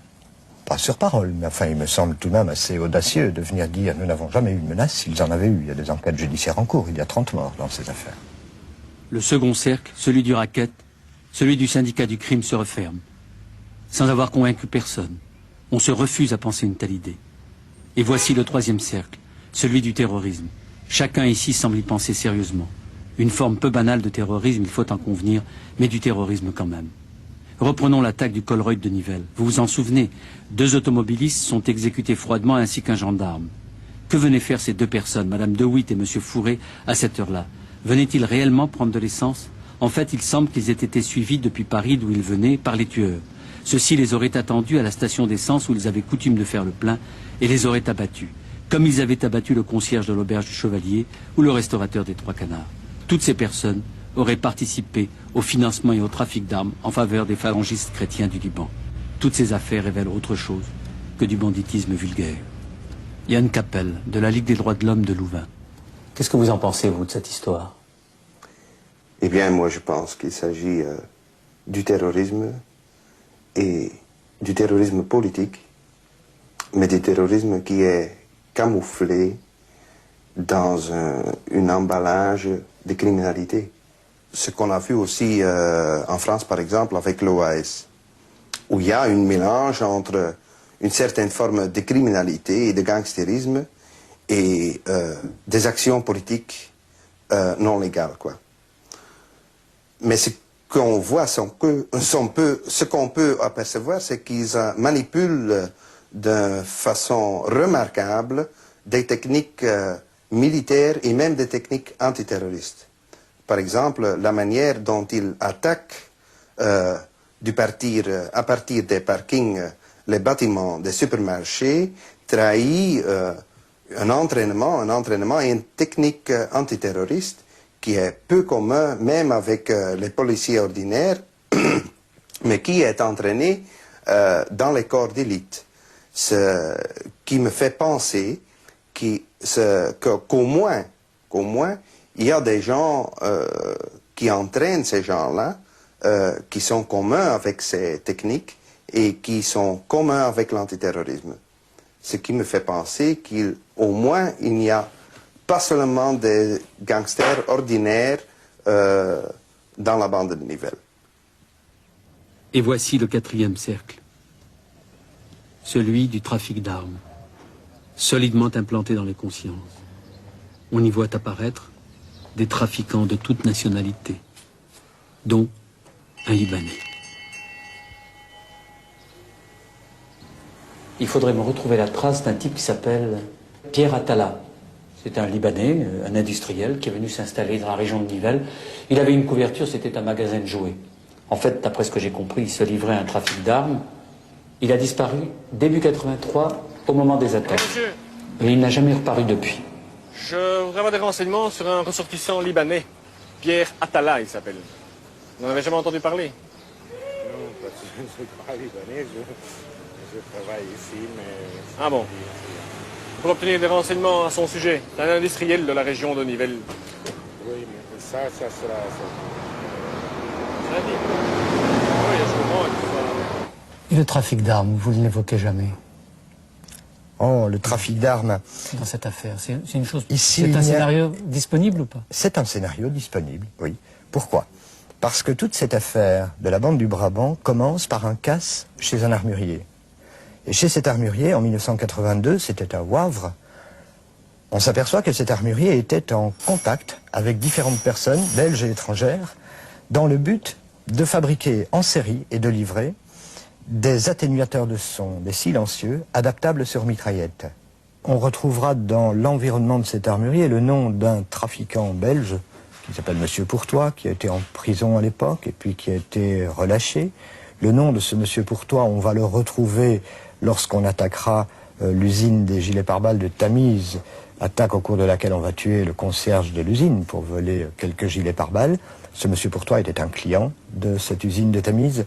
Pas sur parole, mais enfin, il me semble tout de même assez audacieux de venir dire « nous n'avons jamais eu de menace » s'ils en avaient eu. Il y a des enquêtes judiciaires en cours, il y a 30 morts dans ces affaires. Le second cercle, celui du racket, celui du syndicat du crime se referme. Sans avoir convaincu personne, on se refuse à penser une telle idée. Et voici le troisième cercle, celui du terrorisme. Chacun ici semble y penser sérieusement. Une forme peu banale de terrorisme, il faut en convenir, mais du terrorisme quand même. Reprenons l'attaque du Colruyt de Nivelles. Vous vous en souvenez, 2 automobilistes sont exécutés froidement ainsi qu'un gendarme. Que venaient faire ces 2 personnes, Madame De Witt et Monsieur Fourré, à cette heure-là? Venaient-ils réellement prendre de l'essence? En fait, il semble qu'ils aient été suivis depuis Paris, d'où ils venaient, par les tueurs. Ceux-ci les auraient attendus à la station d'essence où ils avaient coutume de faire le plein et les auraient abattus, comme ils avaient abattu le concierge de l'auberge du Chevalier ou le restaurateur des Trois Canards. Toutes ces personnes auraient participé au financement et au trafic d'armes en faveur des phalangistes chrétiens du Liban. Toutes ces affaires révèlent autre chose que du banditisme vulgaire. Yann Capel, de la Ligue des droits de l'homme de Louvain. Qu'est-ce que vous en pensez, vous, de cette histoire? Eh bien, moi, je pense qu'il s'agit du terrorisme et du terrorisme politique, mais du terrorisme qui est camouflé dans un emballage de criminalité. Ce qu'on a vu aussi en France, par exemple, avec l'OAS, où il y a un mélange entre une certaine forme de criminalité et de gangstérisme et des actions politiques non légales, quoi. Mais ce qu'on voit, ce qu'on peut apercevoir, c'est qu'ils manipulent de façon remarquable des techniques militaires et même des techniques antiterroristes. Par exemple, la manière dont ils attaquent à partir des parkings les bâtiments des supermarchés trahit un entraînement et une technique antiterroriste qui est peu commun même avec les policiers ordinaires, mais qui est entraîné dans les corps d'élite. Ce qui me fait penser qu'au moins, il y a des gens qui entraînent ces gens-là, qui sont communs avec ces techniques et qui sont communs avec l'antiterrorisme. Ce qui me fait penser qu'au moins il n'y a pas seulement des gangsters ordinaires dans la bande de Nivelles. Et voici le quatrième cercle, celui du trafic d'armes, solidement implanté dans les consciences. On y voit apparaître des trafiquants de toute nationalité, dont un Libanais. Il faudrait me retrouver la trace d'un type qui s'appelle Pierre Attala. C'est un Libanais, un industriel, qui est venu s'installer dans la région de Nivelles. Il avait une couverture, c'était un magasin de jouets. En fait, d'après ce que j'ai compris, il se livrait à un trafic d'armes Il a disparu début 83 au moment des attaques. Monsieur, Et il n'a jamais reparu depuis. je voudrais avoir des renseignements sur un ressortissant libanais. Pierre Attala, il s'appelle. Vous n'en avez jamais entendu parler? Non, parce que je ne suis pas libanais, je travaille ici, mais... Ah bon? Pour obtenir des renseignements à son sujet, c'est un industriel de la région de Nivelles. Oui, mais ça sera... Ça dit. Oui, je comprends que ça... Et le trafic d'armes, vous ne l'évoquez jamais Oh, le trafic d'armes. dans cette affaire. C'est une chose. Ici, C'est un il y a- scénario disponible ou pas? C'est un scénario disponible, oui. Pourquoi? Parce que toute cette affaire de la bande du Brabant commence par un casse chez un armurier. Et chez cet armurier, en 1982, c'était à Wavre, on s'aperçoit que cet armurier était en contact avec différentes personnes, belges et étrangères, dans le but de fabriquer en série et de livrer des atténuateurs de son, des silencieux, adaptables sur mitraillette. On retrouvera dans l'environnement de cet armurier le nom d'un trafiquant belge qui s'appelle Monsieur Pourtois, qui a été en prison à l'époque et puis qui a été relâché. Le nom de ce Monsieur Pourtois, on va le retrouver lorsqu'on attaquera l'usine des gilets pare-balles de Tamise, attaque au cours de laquelle on va tuer le concierge de l'usine pour voler quelques gilets pare-balles. Ce Monsieur Pourtois était un client de cette usine de Tamise.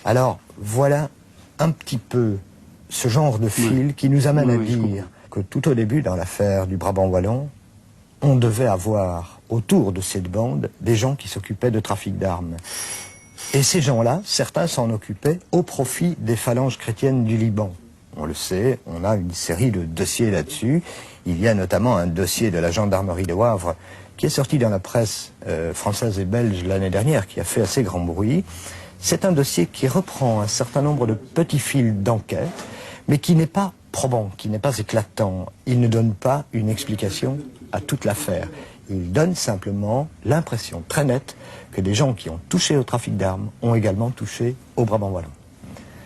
Alors, voilà un petit peu ce genre de fil qui nous amène à dire que tout au début, dans l'affaire du Brabant wallon, on devait avoir autour de cette bande des gens qui s'occupaient de trafic d'armes. Et ces gens-là, certains s'en occupaient au profit des phalanges chrétiennes du Liban. On le sait, on a une série de dossiers là-dessus. Il y a notamment un dossier de la gendarmerie de Wavre qui est sorti dans la presse française et belge l'année dernière, qui a fait assez grand bruit. C'est un dossier qui reprend un certain nombre de petits fils d'enquête, mais qui n'est pas probant, qui n'est pas éclatant. Il ne donne pas une explication à toute l'affaire. Il donne simplement l'impression très nette que des gens qui ont touché au trafic d'armes ont également touché au Brabant wallon.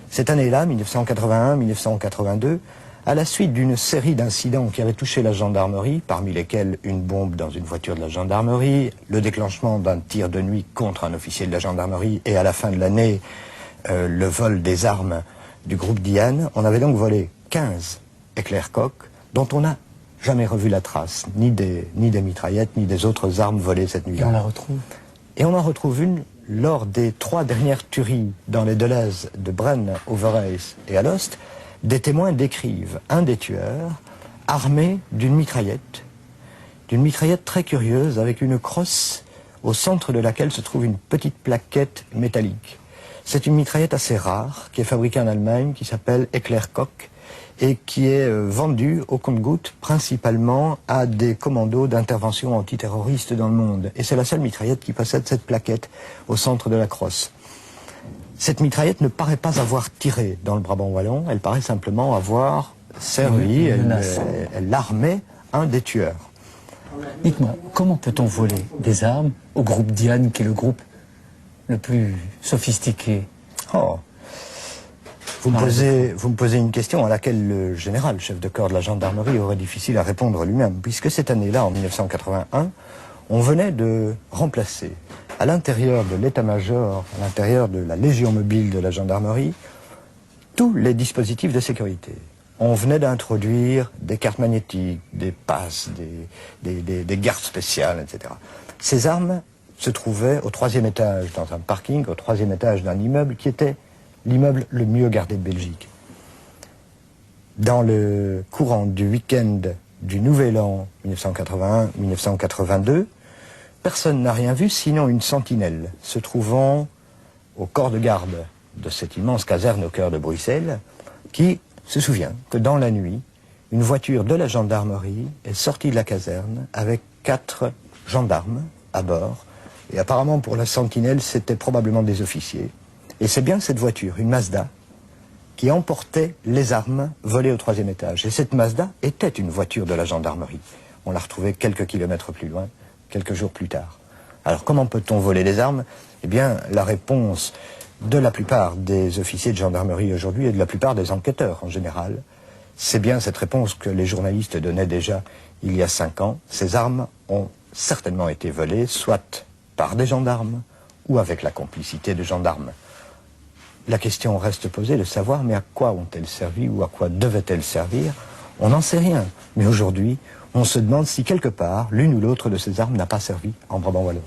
Cette année-là, 1981-1982, à la suite d'une série d'incidents qui avaient touché la gendarmerie, parmi lesquels une bombe dans une voiture de la gendarmerie, le déclenchement d'un tir de nuit contre un officier de la gendarmerie et à la fin de l'année, le vol des armes du groupe Diane, on avait donc volé 15 éclairs Koch dont on n'a jamais revu la trace, ni des mitraillettes, ni des autres armes volées cette nuit-là. Et on la retrouve. Et on en retrouve une lors des 3 dernières tueries dans les Deleuze de Brennes, Overijs et Alost. Des témoins décrivent un des tueurs armé d'une mitraillette très curieuse avec une crosse au centre de laquelle se trouve une petite plaquette métallique. C'est une mitraillette assez rare qui est fabriquée en Allemagne, qui s'appelle Éclair Koch et qui est vendue au compte-gouttes principalement à des commandos d'intervention antiterroriste dans le monde. Et c'est la seule mitraillette qui possède cette plaquette au centre de la crosse. Cette mitraillette ne paraît pas avoir tiré dans le Brabant wallon, elle paraît simplement avoir servi, elle armait un des tueurs. Dites-moi, comment peut-on voler des armes au groupe Diane, qui est le groupe le plus sophistiqué? Oh. Vous me posez une question à laquelle le général, chef de corps de la gendarmerie, aurait difficile à répondre lui-même, puisque cette année-là, en 1981, on venait de remplacer à l'intérieur de l'état-major, à l'intérieur de la légion mobile de la gendarmerie, tous les dispositifs de sécurité. On venait d'introduire des cartes magnétiques, des passes, des gardes spéciales, etc. Ces armes se trouvaient au 3e étage, dans un parking, au 3e étage d'un immeuble qui était l'immeuble le mieux gardé de Belgique. Dans le courant du week-end du Nouvel An 1981-1982, personne n'a rien vu sinon une sentinelle se trouvant au corps de garde de cette immense caserne au cœur de Bruxelles, qui se souvient que dans la nuit, une voiture de la gendarmerie est sortie de la caserne avec 4 gendarmes à bord. Et apparemment pour la sentinelle, c'était probablement des officiers. Et c'est bien cette voiture, une Mazda, qui emportait les armes volées au 3e étage. Et cette Mazda était une voiture de la gendarmerie. On l'a retrouvée quelques kilomètres plus loin, quelques jours plus tard. Alors comment peut-on voler des armes? Eh bien, la réponse de la plupart des officiers de gendarmerie aujourd'hui et de la plupart des enquêteurs en général, c'est bien cette réponse que les journalistes donnaient déjà il y a 5 ans. Ces armes ont certainement été volées, soit par des gendarmes ou avec la complicité de gendarmes. La question reste posée de savoir, mais à quoi ont-elles servi ou à quoi devaient-elles servir? On n'en sait rien. Mais aujourd'hui, on se demande si quelque part, l'une ou l'autre de ces armes n'a pas servi en Brabant wallon.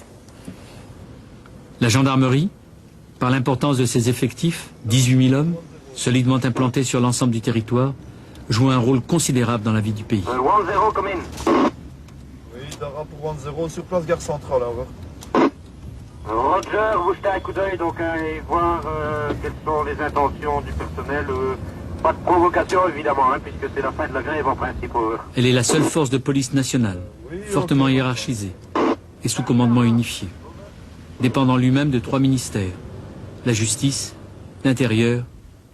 La gendarmerie, par l'importance de ses effectifs, 18 000 hommes, solidement implantés sur l'ensemble du territoire, joue un rôle considérable dans la vie du pays. 1-0 commune. Oui, Dara pour 1-0 sur place gare centrale, over. Roger, vous jetez un coup d'œil donc et voir quelles sont les intentions du personnel. Pas de provocation évidemment, puisque c'est la fin de la grève en principe. Elle est la seule force de police nationale, fortement hiérarchisée et sous commandement unifié, dépendant lui-même de 3 ministères, la justice, l'intérieur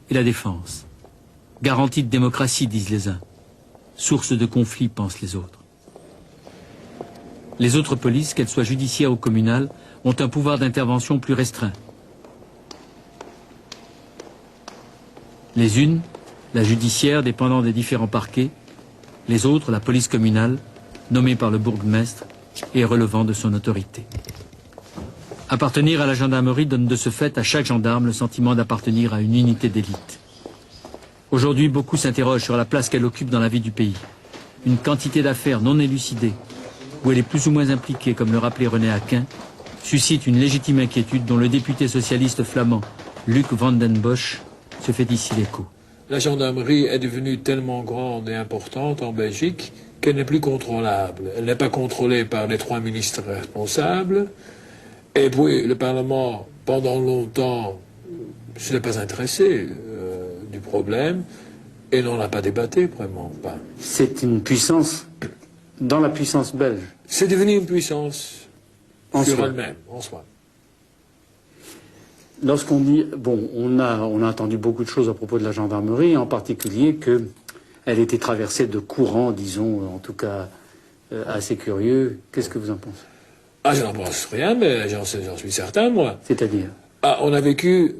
et la défense. Garantie de démocratie, disent les uns. Source de conflits, pensent les autres. Les autres polices, qu'elles soient judiciaires ou communales, ont un pouvoir d'intervention plus restreint. Les unes, la judiciaire dépendant des différents parquets, les autres, la police communale, nommée par le bourgmestre et relevant de son autorité. Appartenir à la gendarmerie donne de ce fait à chaque gendarme le sentiment d'appartenir à une unité d'élite. Aujourd'hui, beaucoup s'interrogent sur la place qu'elle occupe dans la vie du pays. Une quantité d'affaires non élucidées, où elle est plus ou moins impliquée, comme le rappelait René Aquin, suscite une légitime inquiétude dont le député socialiste flamand Luc van den Bosch se fait ici l'écho. La gendarmerie est devenue tellement grande et importante en Belgique qu'elle n'est plus contrôlable. Elle n'est pas contrôlée par les 3 ministres responsables. Et puis, le Parlement, pendant longtemps, ne s'est pas intéressé du problème et n'en a pas débattu, vraiment pas. C'est une puissance dans la puissance belge. C'est devenu une puissance en sur soi. elle-même, en soi. Lorsqu'on dit, bon, on a entendu beaucoup de choses à propos de la gendarmerie, en particulier qu'elle était traversée de courants, disons, en tout cas assez curieux. Qu'est-ce que vous en pensez? Ah, je n'en pense rien, mais j'en suis certain, moi. C'est-à-dire? Ah, on a vécu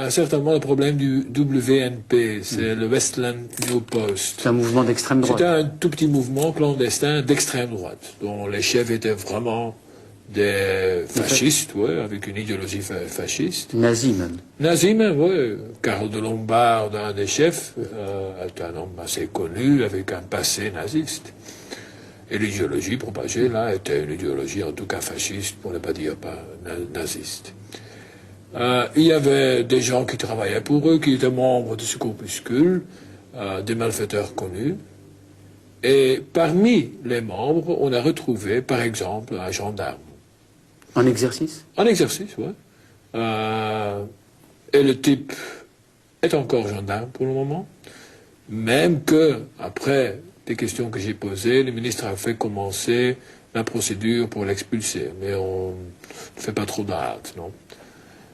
certainement le problème du WNP, c'est le Westland New Post. C'est un mouvement d'extrême droite. C'était un tout petit mouvement clandestin d'extrême droite, dont les chefs étaient vraiment des fascistes, ouais, avec une idéologie fasciste. Nazis même. Nazis même, oui. Karl de Lombard, un des chefs, est un homme assez connu, avec un passé naziste. Et l'idéologie propagée, là, était une idéologie en tout cas fasciste, pour ne pas dire pas naziste. Il y avait des gens qui travaillaient pour eux, qui étaient membres de ce corpuscule, des malfaiteurs connus. Et parmi les membres, on a retrouvé, par exemple, un gendarme. En exercice? En exercice, oui. Et le type est encore gendarme pour le moment, même que, après des questions que j'ai posées, le ministre a fait commencer la procédure pour l'expulser. Mais on ne fait pas trop de hâte, non.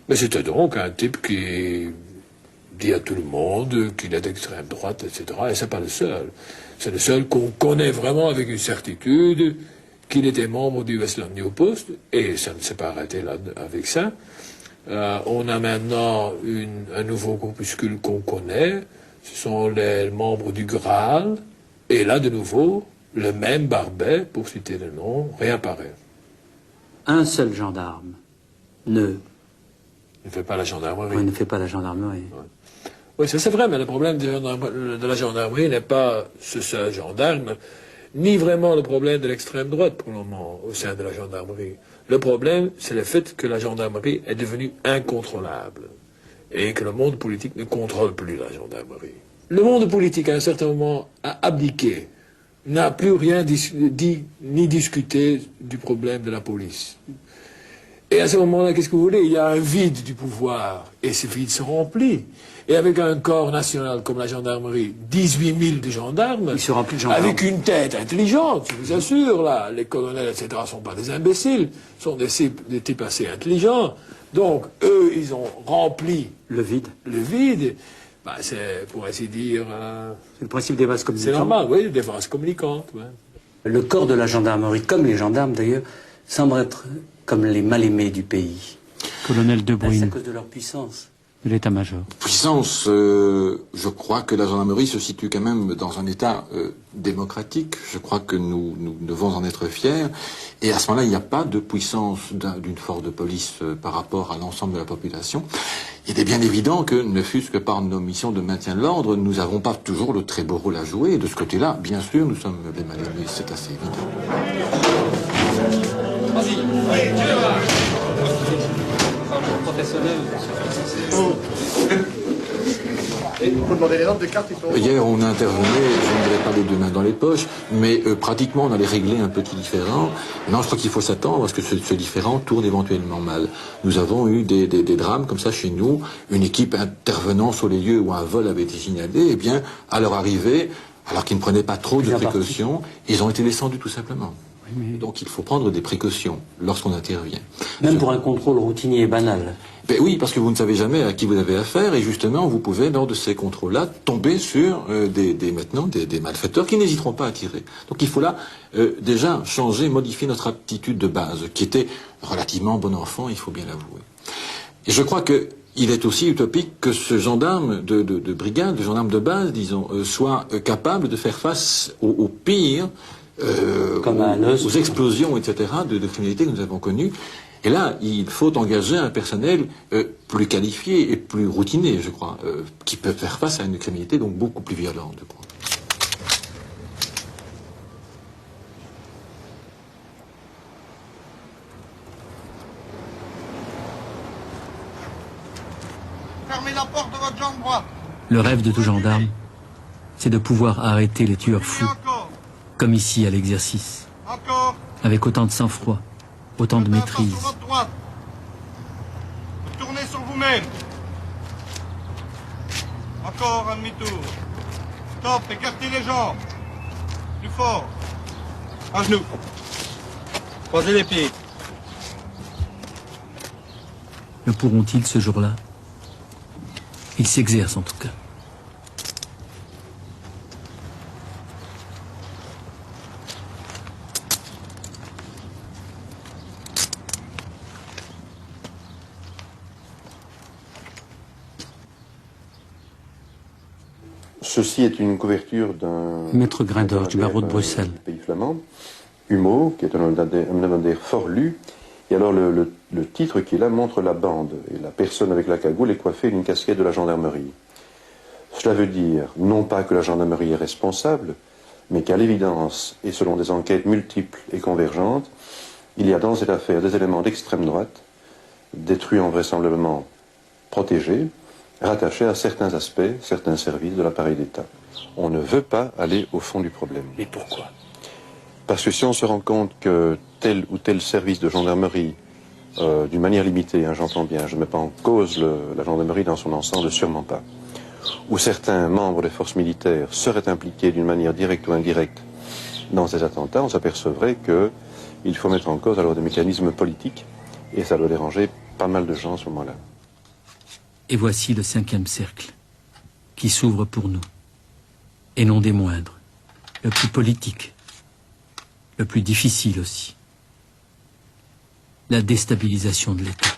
Mais c'était donc un type qui dit à tout le monde qu'il est d'extrême droite, etc. Et c'est pas le seul. C'est le seul qu'on connaît vraiment avec une certitude qu'il était membre du Westland New Post, et ça ne s'est pas arrêté là avec ça. On a maintenant un nouveau corpuscule qu'on connaît, ce sont les membres du Graal, et là de nouveau, le même Barbet, pour citer le nom, réapparaît. Un seul gendarme ne fait pas la gendarmerie. Oui, ne fait pas la gendarmerie. Oui, ça c'est vrai, mais le problème de la gendarmerie n'est pas ce seul gendarme, ni vraiment le problème de l'extrême droite pour le moment au sein de la gendarmerie. Le problème, c'est le fait que la gendarmerie est devenue incontrôlable et que le monde politique ne contrôle plus la gendarmerie. Le monde politique, à un certain moment, a abdiqué, n'a plus rien dit ni discuté du problème de la police. Et à ce moment-là, qu'est-ce que vous voulez? Il y a un vide du pouvoir, et ce vide se remplit. Et avec un corps national comme la gendarmerie, 18 000 de gendarmes, il se remplit de gendarmes. Avec une tête intelligente, je vous assure, là, les colonels, etc., ne sont pas des imbéciles, sont des types assez intelligents. Donc, eux, ils ont rempli le vide. Le vide, bah, c'est, pour ainsi dire... c'est le principe des vases communicantes. C'est normal, oui, des vases communicantes. Ouais. Le corps de la gendarmerie, comme les gendarmes d'ailleurs, semble être comme les mal-aimés du pays. Colonel De Bruyne. C'est à cause de leur puissance. De l'état-major. Puissance, je crois crois que la gendarmerie se situe quand même dans un état démocratique. Je crois que nous devons en être fiers. Et à ce moment-là, il n'y a pas de puissance d'une force de police par rapport à l'ensemble de la population. Il est bien évident que, ne fût-ce que par nos missions de maintien de l'ordre, nous n'avons pas toujours le très beau rôle à jouer. Et de ce côté-là, bien sûr, nous sommes les mal aimés, c'est assez évident. Hier, on intervenait, je ne dirais pas les deux mains dans les poches, mais pratiquement on allait régler un petit différend. Maintenant, je crois qu'il faut s'attendre à ce que ce différend tourne éventuellement mal. Nous avons eu des drames comme ça chez nous, une équipe intervenant sur les lieux où un vol avait été signalé, eh bien, à leur arrivée, alors qu'ils ne prenaient pas trop de précautions, ils ont été descendus tout simplement. Donc il faut prendre des précautions lorsqu'on intervient. Même pour un contrôle routinier et banal. Ben oui, parce que vous ne savez jamais à qui vous avez affaire, et justement, vous pouvez, lors de ces contrôles-là, tomber sur des malfaiteurs qui n'hésiteront pas à tirer. Donc il faut là, déjà, changer, modifier notre attitude de base, qui était relativement bon enfant, il faut bien l'avouer. Et je crois que il est aussi utopique que ce gendarme de brigade, de gendarme de base, disons, soit capable de faire face au pire, aux explosions, etc., de criminalité que nous avons connues. Et là, il faut engager un personnel plus qualifié et plus routiné, je crois, qui peut faire face à une criminalité donc beaucoup plus violente, je crois. Fermez la porte de votre jambe droite. Le rêve de tout gendarme, c'est de pouvoir arrêter les tueurs fous, comme ici à l'exercice, avec autant de sang-froid, autant de maîtrise. Sur votre droite. Vous tournez sur vous-même. Encore un demi-tour. Stop, écartez les jambes. Plus fort. À genoux. Croisez les pieds. Le pourront-ils ce jour-là? Ils s'exercent en tout cas. Ceci est une couverture d'un... Maître Grindor, du barreau de Bruxelles. Pays flamand, Humeau, qui est un hebdomadaire fort lu. Et alors le titre qui est là montre la bande. Et la personne avec la cagoule est coiffée d'une casquette de la gendarmerie. Cela veut dire, non pas que la gendarmerie est responsable, mais qu'à l'évidence, et selon des enquêtes multiples et convergentes, il y a dans cette affaire des éléments d'extrême droite, des truands vraisemblablement protégés, rattachés à certains aspects, certains services de l'appareil d'État. On ne veut pas aller au fond du problème. Mais pourquoi? Parce que si on se rend compte que tel ou tel service de gendarmerie, d'une manière limitée, hein, j'entends bien, je ne mets pas en cause la gendarmerie dans son ensemble, sûrement pas, où certains membres des forces militaires seraient impliqués d'une manière directe ou indirecte dans ces attentats, on s'apercevrait qu'il faut mettre en cause alors des mécanismes politiques, et ça doit déranger pas mal de gens à ce moment-là. Et voici le 5e cercle, qui s'ouvre pour nous, et non des moindres, le plus politique, le plus difficile aussi, la déstabilisation de l'État.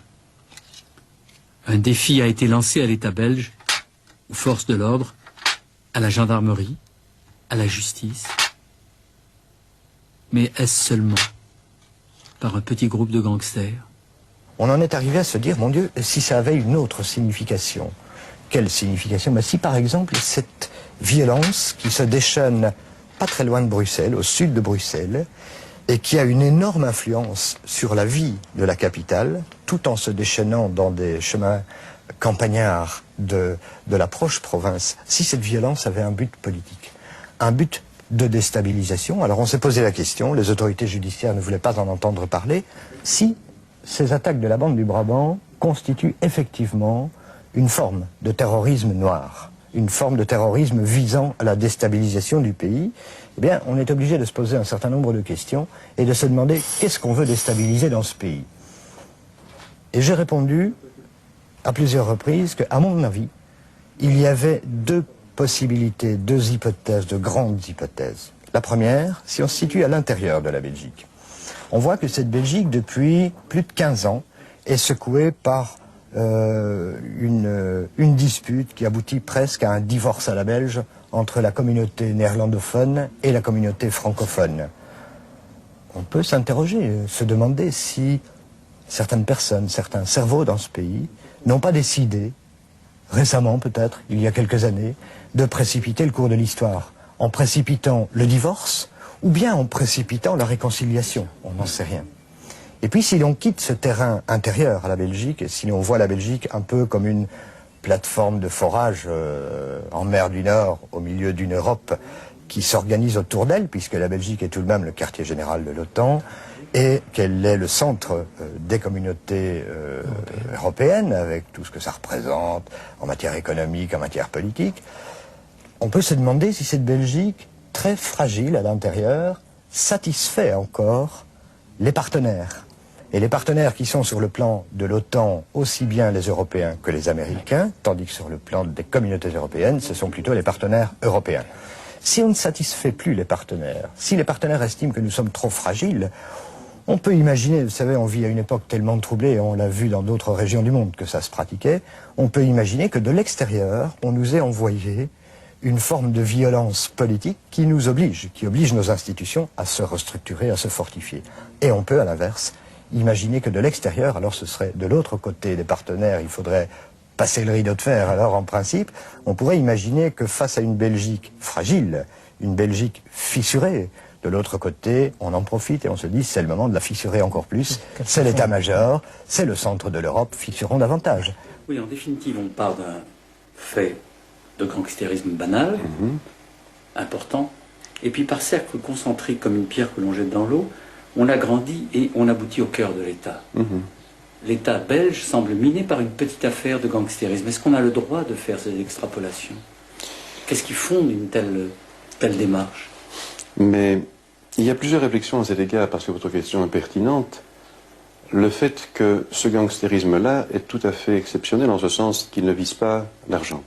Un défi a été lancé à l'État belge, aux forces de l'ordre, à la gendarmerie, à la justice. Mais est-ce seulement par un petit groupe de gangsters? On en est arrivé à se dire, mon Dieu, si ça avait une autre signification. Quelle signification? Si par exemple cette violence qui se déchaîne pas très loin de Bruxelles, au sud de Bruxelles, et qui a une énorme influence sur la vie de la capitale, tout en se déchaînant dans des chemins campagnards de la proche province, si cette violence avait un but politique, un but de déstabilisation. Alors on s'est posé la question, les autorités judiciaires ne voulaient pas en entendre parler, si ces attaques de la bande du Brabant constituent effectivement une forme de terrorisme noir, une forme de terrorisme visant à la déstabilisation du pays, eh bien, on est obligé de se poser un certain nombre de questions et de se demander qu'est-ce qu'on veut déstabiliser dans ce pays. Et j'ai répondu à plusieurs reprises qu'à mon avis, il y avait deux possibilités, deux hypothèses, de grandes hypothèses. La première, si on se situe à l'intérieur de la Belgique, on voit que cette Belgique, depuis plus de 15 ans, est secouée par une dispute qui aboutit presque à un divorce à la belge entre la communauté néerlandophone et la communauté francophone. On peut s'interroger, se demander si certaines personnes, certains cerveaux dans ce pays n'ont pas décidé, récemment peut-être, il y a quelques années, de précipiter le cours de l'histoire, en précipitant le divorce ou bien en précipitant la réconciliation, on n'en sait rien. Et puis si l'on quitte ce terrain intérieur à la Belgique, et si l'on voit la Belgique un peu comme une plateforme de forage en mer du Nord, au milieu d'une Europe qui s'organise autour d'elle, puisque la Belgique est tout de même le quartier général de l'OTAN, et qu'elle est le centre des communautés européennes, avec tout ce que ça représente en matière économique, en matière politique, on peut se demander si cette Belgique, très fragile à l'intérieur, satisfait encore les partenaires. Et les partenaires qui sont sur le plan de l'OTAN, aussi bien les Européens que les Américains, tandis que sur le plan des communautés européennes, ce sont plutôt les partenaires européens. Si on ne satisfait plus les partenaires, si les partenaires estiment que nous sommes trop fragiles, on peut imaginer, vous savez, on vit à une époque tellement troublée, on l'a vu dans d'autres régions du monde que ça se pratiquait, on peut imaginer que de l'extérieur, on nous ait envoyé une forme de violence politique qui nous oblige, qui oblige nos institutions à se restructurer, à se fortifier. Et on peut, à l'inverse, imaginer que de l'extérieur, alors ce serait de l'autre côté des partenaires, il faudrait passer le rideau de fer. Alors en principe, on pourrait imaginer que face à une Belgique fragile, une Belgique fissurée, de l'autre côté, on en profite et on se dit c'est le moment de la fissurer encore plus. C'est l'état-major, c'est le centre de l'Europe, fissurons davantage. Oui, en définitive, on part d'un fait de gangstérisme banal, important, et puis par cercle concentré comme une pierre que l'on jette dans l'eau, on agrandit et on aboutit au cœur de l'État. L'État belge semble miné par une petite affaire de gangstérisme. Est-ce qu'on a le droit de faire ces extrapolations? Qu'est-ce qui fonde une telle démarche? Mais il y a plusieurs réflexions à cet égard, parce que votre question est pertinente. Le fait que ce gangstérisme-là est tout à fait exceptionnel, en ce sens qu'il ne vise pas l'argent.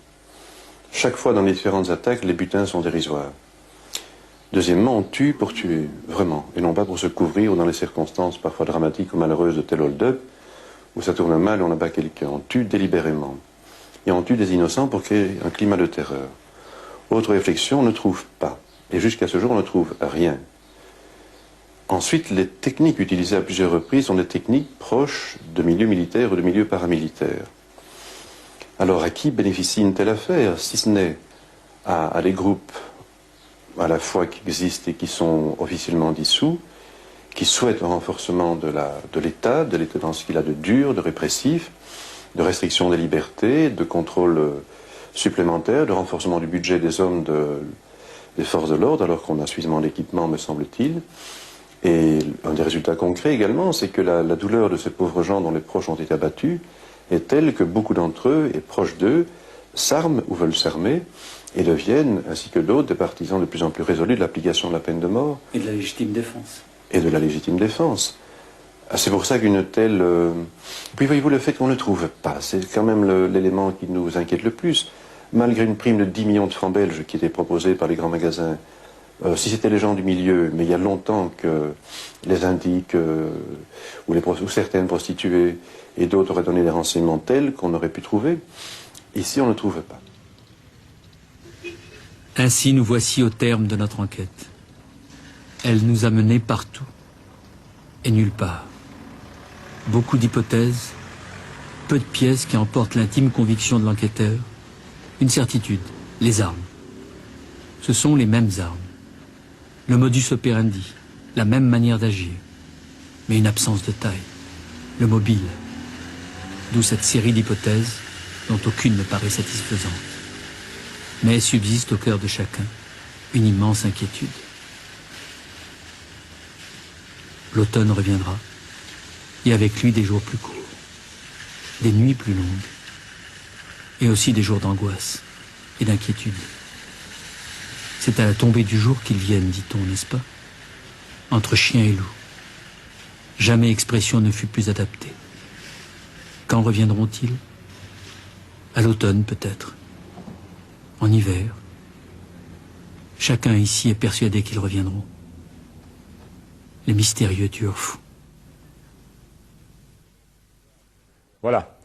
Chaque fois dans les différentes attaques, les butins sont dérisoires. Deuxièmement, on tue pour tuer, vraiment, et non pas pour se couvrir ou dans les circonstances parfois dramatiques ou malheureuses de tel hold-up, où ça tourne mal et on abat quelqu'un. On tue délibérément. Et on tue des innocents pour créer un climat de terreur. Autre réflexion, on ne trouve pas. Et jusqu'à ce jour, on ne trouve rien. Ensuite, les techniques utilisées à plusieurs reprises sont des techniques proches de milieux militaires ou de milieux paramilitaires. Alors, à qui bénéficie une telle affaire, si ce n'est à des groupes à la fois qui existent et qui sont officiellement dissous, qui souhaitent un renforcement de l'État dans ce qu'il a de dur, de répressif, de restriction des libertés, de contrôle supplémentaire, de renforcement du budget des hommes des forces de l'ordre, alors qu'on a suffisamment d'équipement, me semble-t-il. Et un des résultats concrets également, c'est que la douleur de ces pauvres gens dont les proches ont été abattus est telle que beaucoup d'entre eux, et proches d'eux, s'arment ou veulent s'armer et deviennent, ainsi que d'autres, des partisans de plus en plus résolus de l'application de la peine de mort. Et de la légitime défense. Et de la légitime défense. C'est pour ça qu'une telle... Puis voyez-vous, le fait qu'on ne trouve pas, c'est quand même l'élément qui nous inquiète le plus. Malgré une prime de 10 millions de francs belges qui était proposée par les grands magasins, si c'était les gens du milieu, mais il y a longtemps que les indiques ou certaines prostituées et d'autres auraient donné des renseignements tels qu'on aurait pu trouver, ici on ne trouve pas. Ainsi nous voici au terme de notre enquête. Elle nous a menés partout et nulle part. Beaucoup d'hypothèses, peu de pièces qui emportent l'intime conviction de l'enquêteur. Une certitude, les armes. Ce sont les mêmes armes. Le modus operandi, la même manière d'agir, mais une absence de taille, le mobile. D'où cette série d'hypothèses dont aucune ne paraît satisfaisante. Mais subsiste au cœur de chacun une immense inquiétude. L'automne reviendra, et avec lui des jours plus courts, des nuits plus longues, et aussi des jours d'angoisse et d'inquiétude. C'est à la tombée du jour qu'ils viennent, dit-on, n'est-ce pas? Entre chien et loup. Jamais expression ne fut plus adaptée. Quand reviendront-ils? À l'automne, peut-être. En hiver. Chacun ici est persuadé qu'ils reviendront. Les mystérieux tueurs fous. Voilà.